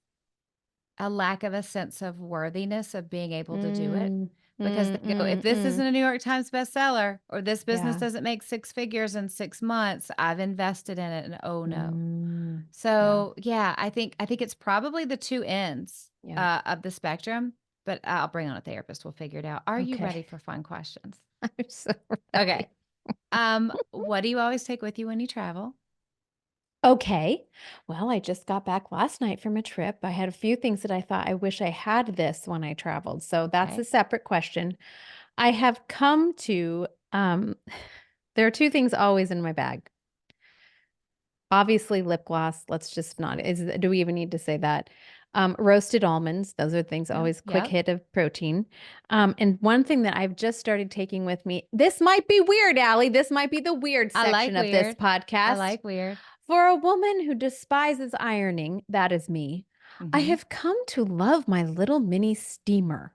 a lack of a sense of worthiness of being able to do it. Because they go, if this isn't a New York Times bestseller, or this business doesn't make 6 figures in 6 months, I've invested in it, and oh no. So yeah, I think it's probably the two ends of the spectrum. But I'll bring on a therapist. We'll figure it out. Are you ready for fun questions? I'm so ready. Okay. What do you always take with you when you travel? Okay. Well, I just got back last night from a trip. I had a few things that I thought I wish I had this when I traveled. So that's a separate question. I have come to, there are two things always in my bag. Obviously, lip gloss. Let's just not, do we even need to say that? Roasted almonds, those are things Yeah. always quick Yep. hit of protein. And one thing that I've just started taking with me, this might be weird, Allie. This might be the weird I like section of this weird. I podcast. like weird. For a woman who despises ironing, that is me, I Mm-hmm. have come to love my little mini steamer.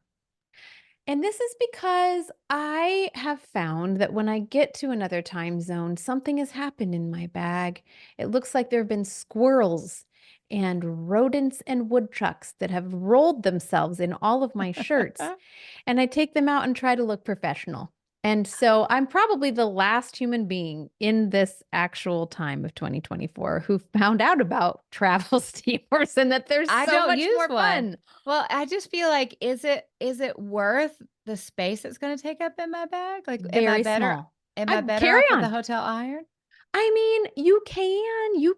And this is because I have found that when I get to another time zone, something has happened in my bag. It looks like there have been squirrels and rodents and woodchucks that have rolled themselves in all of my shirts. And I take them out and try to look professional. And so I'm probably the last human being in this actual time of 2024 who found out about travel steamers and that they're I so don't much use more one. fun. Well, I just feel like, is it worth the space it's going to take up in my bag? Like, Very small. am I I better carry off with the on. hotel iron? I mean, you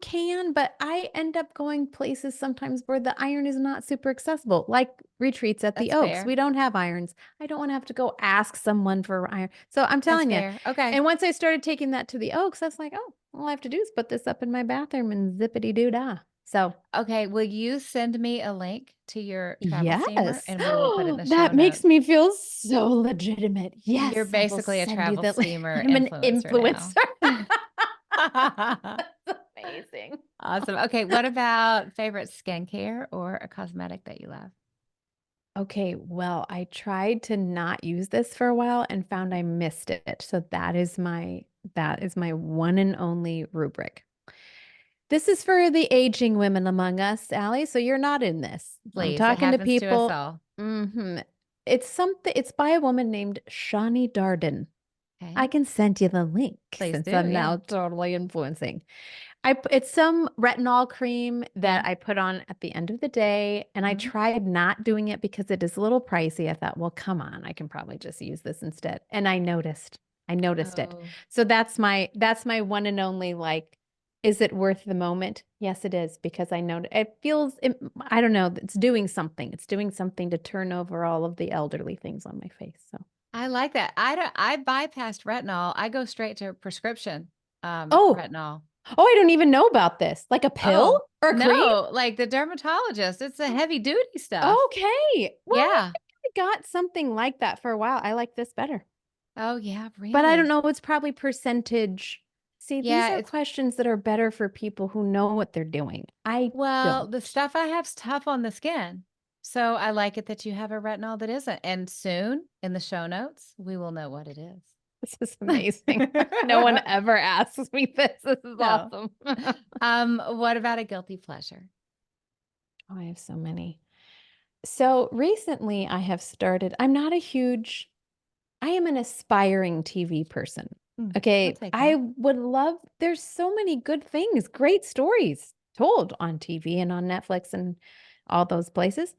can, but I end up going places sometimes where the iron is not super accessible, like retreats at the That's Oaks. fair. We don't have irons. I don't want to have to go ask someone for iron. So I'm That's telling you. fair. Okay. And once I started taking that to the Oaks, I was like, oh, all I have to do is put this up in my bathroom and zippity doo dah. So Okay. Will you send me a link to your travel steamer yes, and we will put it in the show that makes notes? me feel so legitimate. You're Yes, I will basically a send you travel the link. steamer I'm an influencer influencer. now. That's amazing. Awesome. Okay. What about favorite skincare or a cosmetic that you love? Okay, well, I tried to not use this for a while and found I missed it. So that is my one and only rubric. This is for the aging women among us, Allie. So you're not in this. I'm Please. It talking to happens to us people. all. It's by a woman named Shawnee Darden. I Okay. can send you the link Please since do. I'm Yeah. now totally influencing. It's some retinol cream Yeah. that I put on at the end of the day, and I Mhm. tried not doing it because it is a little pricey. I thought, well, come on, I can probably just use this instead. And I noticed. I noticed it. Oh, So that's my one and only like, is it worth the moment? Yes, it is because I know I don't know, it's doing something. It's doing something to turn over all of the elderly things on my face. So, I like that. I bypassed retinol. I go straight to prescription oh, retinol. oh, I don't even know about this. Like a pill Oh, or a cream? no, like the dermatologist. It's a heavy duty stuff. Okay. Well, I Yeah. think I got something like that for a while. I like this better. Oh, yeah, But I don't really? know, it's probably percentage. See, these Yeah, are it's questions that are better for people who know what they're doing. I well, don't. the stuff I have's tough on the skin. So I like it that you have a retinol that isn't. And soon in the show notes, we will know what it is. This is amazing. No one ever asks me this. This is No. awesome. What about a guilty pleasure? Oh, I have so many. So recently I am an aspiring TV person. Mm, I'll Okay. take I that. would love, there's so many good things, great stories told on TV and on Netflix and all those places.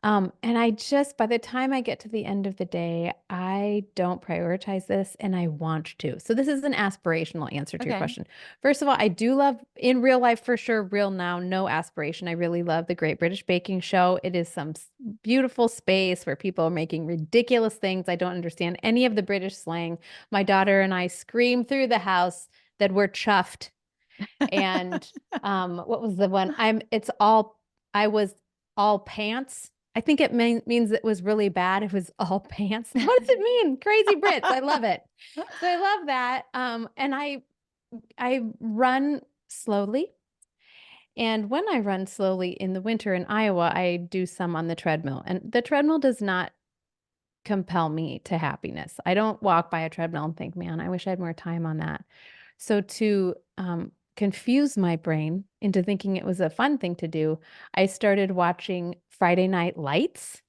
And by the time I get to the end of the day, I don't prioritize this and I want to. So this is an aspirational answer to your Okay. question. First of all, I do love in real life for sure, real now, no aspiration. I really love the Great British Baking Show. It is some beautiful space where people are making ridiculous things. I don't understand any of the British slang. My daughter and I scream through the house that we're chuffed. And what was the one? I was all pants. I think it means it was really bad. It was all pants. What does it mean? Crazy Brits. I love it. So I love that. And I run slowly. And when I run slowly in the winter in Iowa, I do some on the treadmill. And the treadmill does not compel me to happiness. I don't walk by a treadmill and think, man, I wish I had more time on that. So to confuse my brain into thinking it was a fun thing to do, I started watching Friday Night Lights.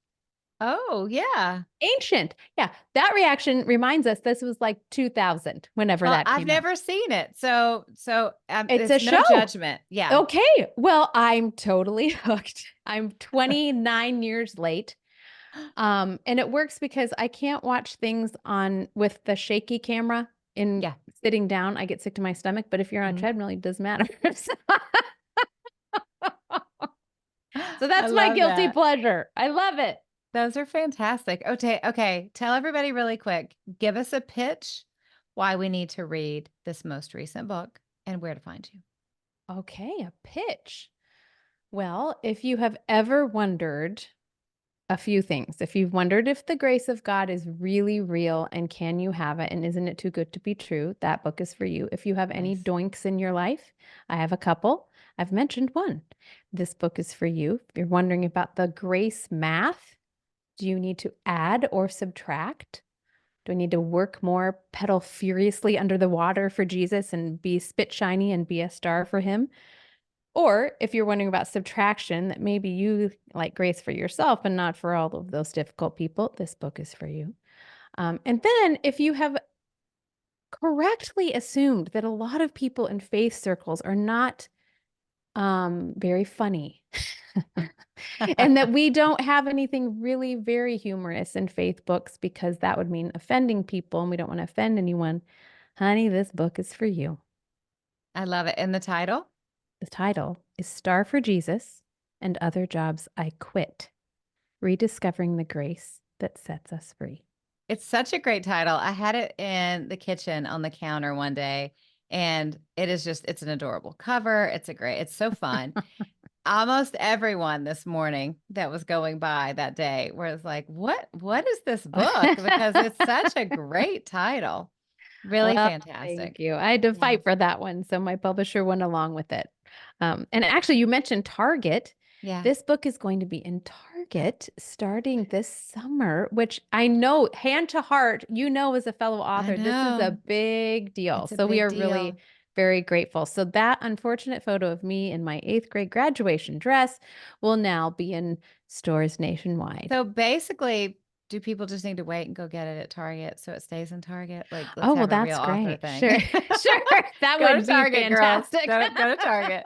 Oh, yeah. Ancient. Yeah, that reaction reminds us this was like 2000, whenever Well, that I've came out. never seen it. So It's it's a no show. judgment. Yeah. Okay, well, I'm totally hooked. I'm 29 years late. And it works because I can't watch things on with the shaky camera in Yeah. sitting down. I get sick to my stomach, but if you're on a Mhm. treadmill, it doesn't matter. So I that's my love guilty that. pleasure. I love it. Those are fantastic. Okay, okay. Tell everybody really quick. Give us a pitch why we need to read this most recent book and where to find you. Okay, a pitch. Well, if you have ever wondered a few things, if you've wondered if the grace of God is really real and can you have it and isn't it too good to be true, that book is for you. If you have any Nice. doinks in your life, I have a couple. I've mentioned one. This book is for you. If you're wondering about the grace math, do you need to add or subtract? Do I need to work more, pedal furiously under the water for Jesus and be spit shiny and be a star for him? Or if you're wondering about subtraction, that maybe you like grace for yourself and not for all of those difficult people, this book is for you. And then if you have correctly assumed that a lot of people in faith circles are not very funny and that we don't have anything really very humorous in faith books because that would mean offending people and we don't want to offend anyone, honey, this book is for you. I love it. And the title? The title is Star for Jesus and Other Jobs I Quit. Rediscovering the Grace that Sets Us Free. It's such a great title. I had it in the kitchen on the counter one day, and it's an adorable cover. It's so fun. Almost everyone this morning that was going by that day was like, what is this book? Because it's such a great title. Really Well, fantastic. thank you. I had to Yeah. fight for that one, so my publisher went along with it. And actually, you mentioned Target. Yeah. This book is going to be in Target starting this summer, which I know, hand to heart, as a fellow author, this is a know. big deal. It's a So we big are deal. really very grateful. So that unfortunate photo of me in my 8th grade graduation dress will now be in stores nationwide. So basically, do people just need to wait and go get it at Target so it stays in Target? Like, let's Oh, well, have a real that's author great. thing. Sure. Sure. That Go to would be Target, girls. fantastic. Go to Target.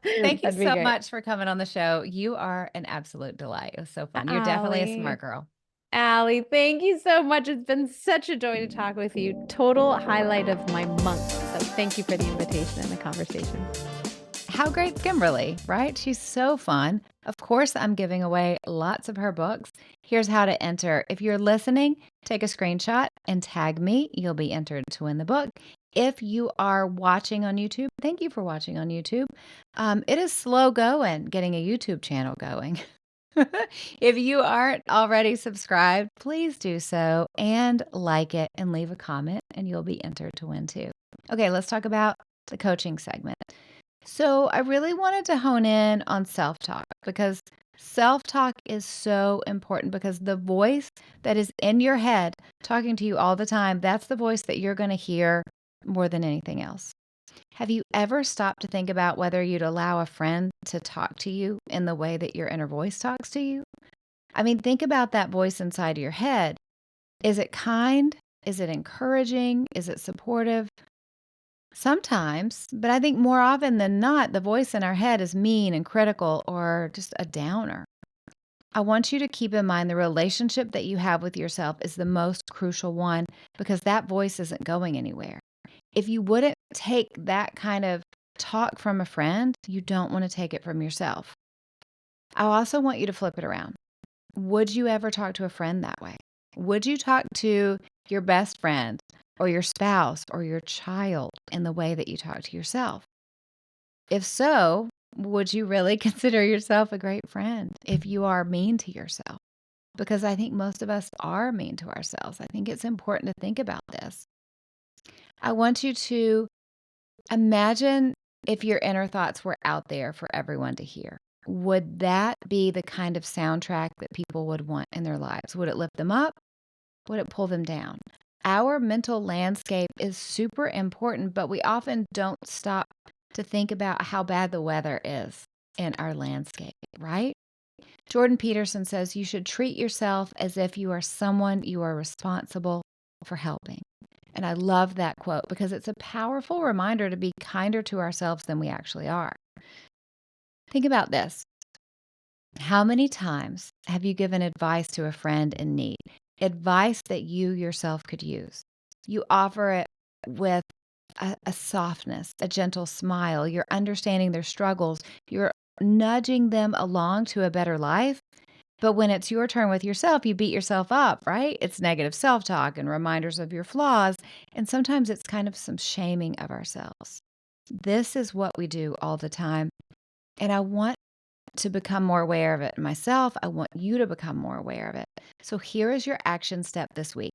Thank you That'd be so great. much for coming on the show. You are an absolute delight. It was so fun. You're definitely a smart girl. Allie, thank you so much. It's been such a joy to talk with you. Total highlight of my month. So thank you for the invitation and the conversation. How great's Kimberly, right? She's so fun. Of course, I'm giving away lots of her books. Here's how to enter. If you're listening, take a screenshot and tag me. You'll be entered to win the book. If you are watching on YouTube, thank you for watching on YouTube. It is slow going, getting a YouTube channel going. If you aren't already subscribed, please do so and like it and leave a comment, and you'll be entered to win too. Okay, let's talk about the coaching segment. So I really wanted to hone in on self-talk because self-talk is so important because the voice that is in your head talking to you all the time, that's the voice that you're going to hear more than anything else. Have you ever stopped to think about whether you'd allow a friend to talk to you in the way that your inner voice talks to you? I mean, think about that voice inside your head. Is it kind? Is it encouraging? Is it supportive? Sometimes, but I think more often than not, the voice in our head is mean and critical or just a downer. I want you to keep in mind the relationship that you have with yourself is the most crucial one because that voice isn't going anywhere. If you wouldn't take that kind of talk from a friend, you don't want to take it from yourself. I also want you to flip it around. Would you ever talk to a friend that way? Would you talk to your best friend or your spouse or your child in the way that you talk to yourself? If so, would you really consider yourself a great friend if you are mean to yourself? Because I think most of us are mean to ourselves. I think it's important to think about this. I want you to imagine if your inner thoughts were out there for everyone to hear. Would that be the kind of soundtrack that people would want in their lives? Would it lift them up? Would it pull them down? Our mental landscape is super important, but we often don't stop to think about how bad the weather is in our landscape, right? Jordan Peterson says you should treat yourself as if you are someone you are responsible for helping. And I love that quote because it's a powerful reminder to be kinder to ourselves than we actually are. Think about this. How many times have you given advice to a friend in need? Advice that you yourself could use. You offer it with a softness, a gentle smile. You're understanding their struggles. You're nudging them along to a better life. But when it's your turn with yourself, you beat yourself up, right? It's negative self-talk and reminders of your flaws. And sometimes it's kind of some shaming of ourselves. This is what we do all the time. And I want to become more aware of it myself. I want you to become more aware of it. So here is your action step this week.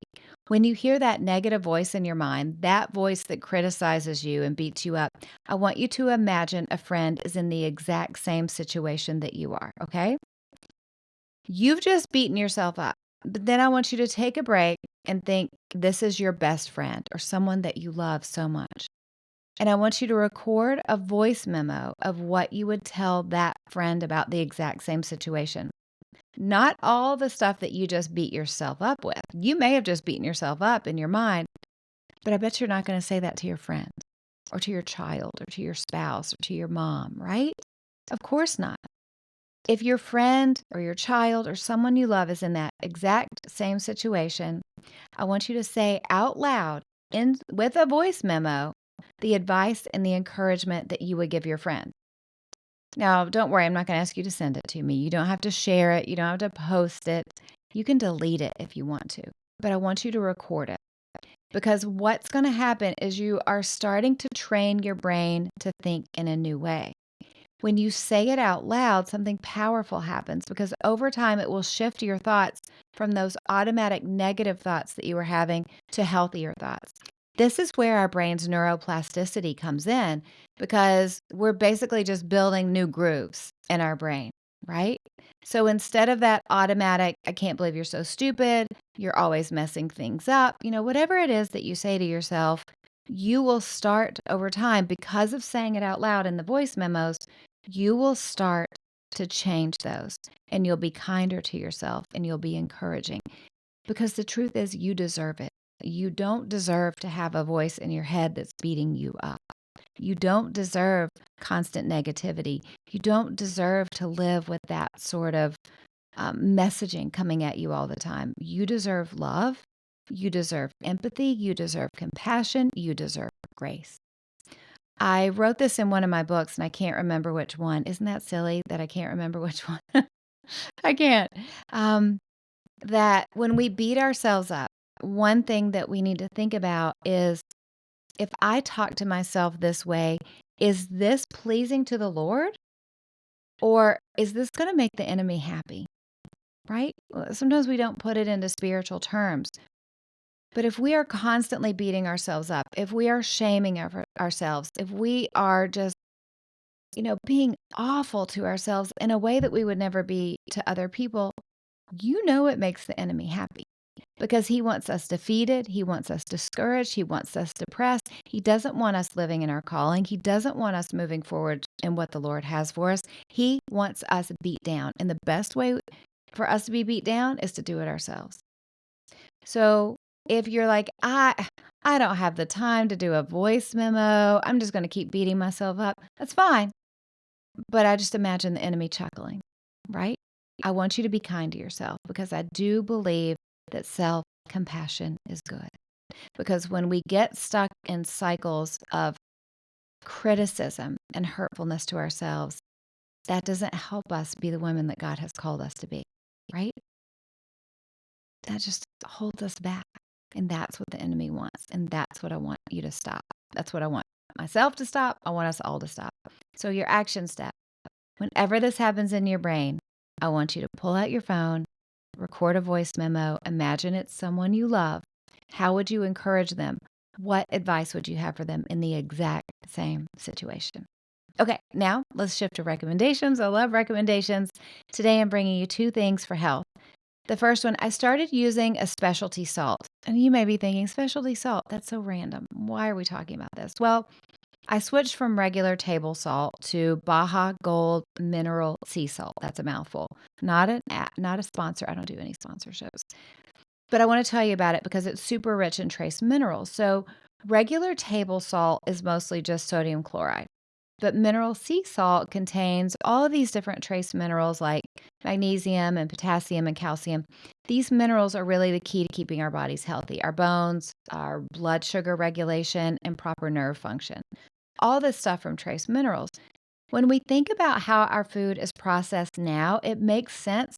When you hear that negative voice in your mind, that voice that criticizes you and beats you up, I want you to imagine a friend is in the exact same situation that you are, okay? You've just beaten yourself up. But then I want you to take a break and think this is your best friend or someone that you love so much. And I want you to record a voice memo of what you would tell that friend about the exact same situation. Not all the stuff that you just beat yourself up with. You may have just beaten yourself up in your mind, but I bet you're not going to say that to your friend or to your child or to your spouse or to your mom, right? Of course not. If your friend or your child or someone you love is in that exact same situation, I want you to say out loud with a voice memo the advice and the encouragement that you would give your friend. Now, don't worry, I'm not going to ask you to send it to me. You don't have to share it. You don't have to post it. You can delete it if you want to, but I want you to record it because what's going to happen is you are starting to train your brain to think in a new way. When you say it out loud, something powerful happens because over time it will shift your thoughts from those automatic negative thoughts that you were having to healthier thoughts. This is where our brain's neuroplasticity comes in because we're basically just building new grooves in our brain, right? So instead of that automatic, I can't believe you're so stupid, you're always messing things up, whatever it is that you say to yourself, you will start over time because of saying it out loud in the voice memos, you will start to change those and you'll be kinder to yourself and you'll be encouraging because the truth is you deserve it. You don't deserve to have a voice in your head that's beating you up. You don't deserve constant negativity. You don't deserve to live with that sort of messaging coming at you all the time. You deserve love. You deserve empathy. You deserve compassion. You deserve grace. I wrote this in one of my books and I can't remember which one. Isn't that silly that I can't remember which one? I can't. That when we beat ourselves up, one thing that we need to think about is if I talk to myself this way, is this pleasing to the Lord? Or is this going to make the enemy happy? Right? Sometimes we don't put it into spiritual terms. But if we are constantly beating ourselves up, if we are shaming ourselves, if we are just, being awful to ourselves in a way that we would never be to other people, it makes the enemy happy because he wants us defeated. He wants us discouraged. He wants us depressed. He doesn't want us living in our calling. He doesn't want us moving forward in what the Lord has for us. He wants us beat down. And the best way for us to be beat down is to do it ourselves. So if you're like, I don't have the time to do a voice memo, I'm just going to keep beating myself up, that's fine. But I just imagine the enemy chuckling, right? I want you to be kind to yourself because I do believe that self-compassion is good. Because when we get stuck in cycles of criticism and hurtfulness to ourselves, that doesn't help us be the women that God has called us to be, right? That just holds us back. And that's what the enemy wants. And that's what I want you to stop. That's what I want myself to stop. I want us all to stop. So your action step, whenever this happens in your brain, I want you to pull out your phone, record a voice memo, imagine it's someone you love. How would you encourage them? What advice would you have for them in the exact same situation? Okay, now let's shift to recommendations. I love recommendations. Today I'm bringing you 2 things for health. The first one, I started using a specialty salt. And you may be thinking, specialty salt, that's so random. Why are we talking about this? Well, I switched from regular table salt to Baja Gold Mineral Sea Salt. That's a mouthful. Not a sponsor. I don't do any sponsorships. But I want to tell you about it because it's super rich in trace minerals. So regular table salt is mostly just sodium chloride. But mineral sea salt contains all of these different trace minerals like magnesium and potassium and calcium. These minerals are really the key to keeping our bodies healthy, our bones, our blood sugar regulation, and proper nerve function. All this stuff from trace minerals. When we think about how our food is processed now, it makes sense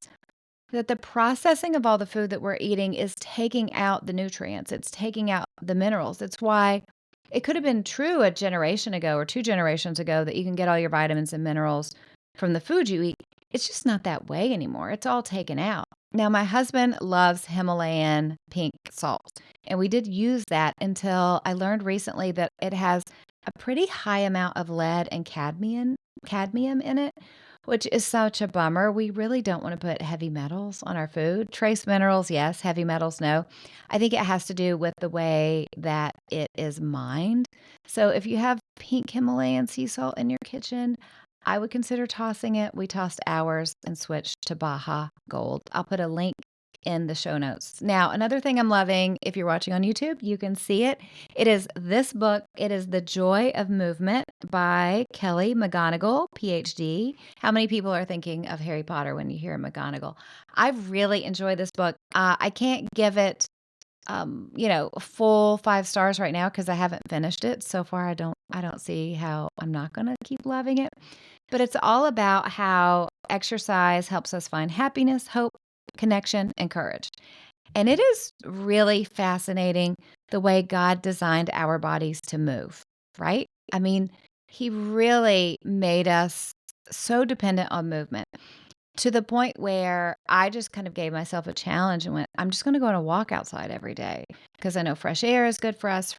that the processing of all the food that we're eating is taking out the nutrients. It's taking out the minerals. It's why it could have been true a generation ago or 2 generations ago that you can get all your vitamins and minerals from the food you eat. It's just not that way anymore. It's all taken out. Now, my husband loves Himalayan pink salt, and we did use that until I learned recently that it has a pretty high amount of lead and cadmium in it, which is such a bummer. We really don't want to put heavy metals on our food. Trace minerals, yes. Heavy metals, no. I think it has to do with the way that it is mined. So if you have pink Himalayan sea salt in your kitchen, I would consider tossing it. We tossed ours and switched to Baja Gold. I'll put a link in the show notes. Now, another thing I'm loving, if you're watching on YouTube, you can see it. It is this book. It is The Joy of Movement by Kelly McGonigal, PhD. How many people are thinking of Harry Potter when you hear McGonagall? I've really enjoyed this book. I can't give it a full 5 stars right now because I haven't finished it. So far, I don't see how I'm not going to keep loving it. But it's all about how exercise helps us find happiness, hope, connection, and courage. And it is really fascinating the way God designed our bodies to move, right? I mean, He really made us so dependent on movement to the point where I just kind of gave myself a challenge and went, I'm just going to go on a walk outside every day because I know fresh air is good for us.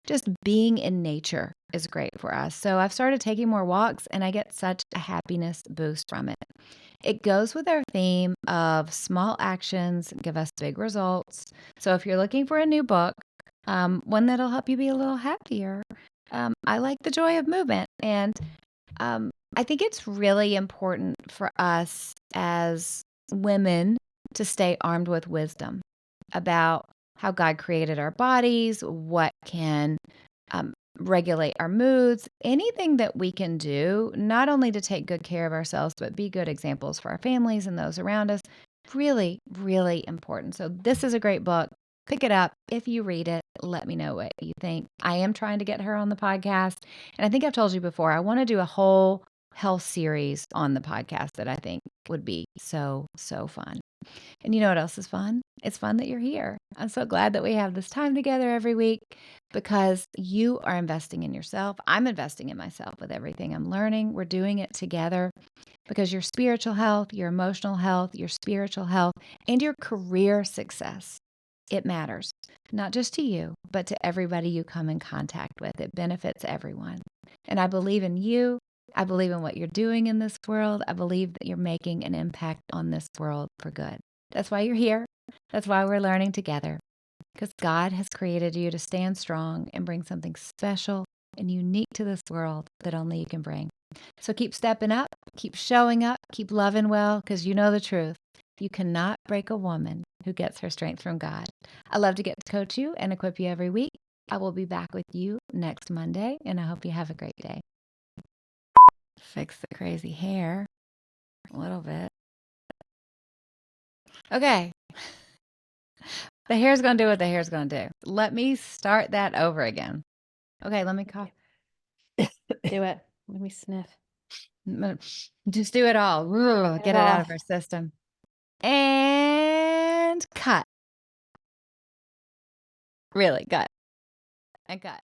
Just being in nature is great for us. So I've started taking more walks and I get such a happiness boost from it. It goes with our theme of small actions give us big results. So if you're looking for a new book, one that'll help you be a little happier, I like The Joy of Movement. And I think it's really important for us as women to stay armed with wisdom about how God created our bodies, what can regulate our moods, anything that we can do, not only to take good care of ourselves, but be good examples for our families and those around us. Really, really important. So this is a great book. Pick it up. If you read it, let me know what you think. I am trying to get her on the podcast. And I think I've told you before, I want to do a whole health series on the podcast that I think would be so, so fun. And you know what else is fun? It's fun that you're here. I'm so glad that we have this time together every week because you are investing in yourself. I'm investing in myself with everything I'm learning. We're doing it together because your spiritual health, your emotional health, your spiritual health, and your career success, it matters. Not just to you, but to everybody you come in contact with. It benefits everyone. And I believe in you. I believe in what you're doing in this world. I believe that you're making an impact on this world for good. That's why you're here. That's why we're learning together. Because God has created you to stand strong and bring something special and unique to this world that only you can bring. So keep stepping up, keep showing up, keep loving well, because you know the truth. You cannot break a woman who gets her strength from God. I love to get to coach you and equip you every week. I will be back with you next Monday, and I hope you have a great day. Fix the crazy hair a little bit. Okay. The hair's going to do what the hair's going to do. Let me start that over again. Okay, let me cough. Do it. Let me sniff. Just do it all. Get it out of our system. And cut. Really, gut. And cut.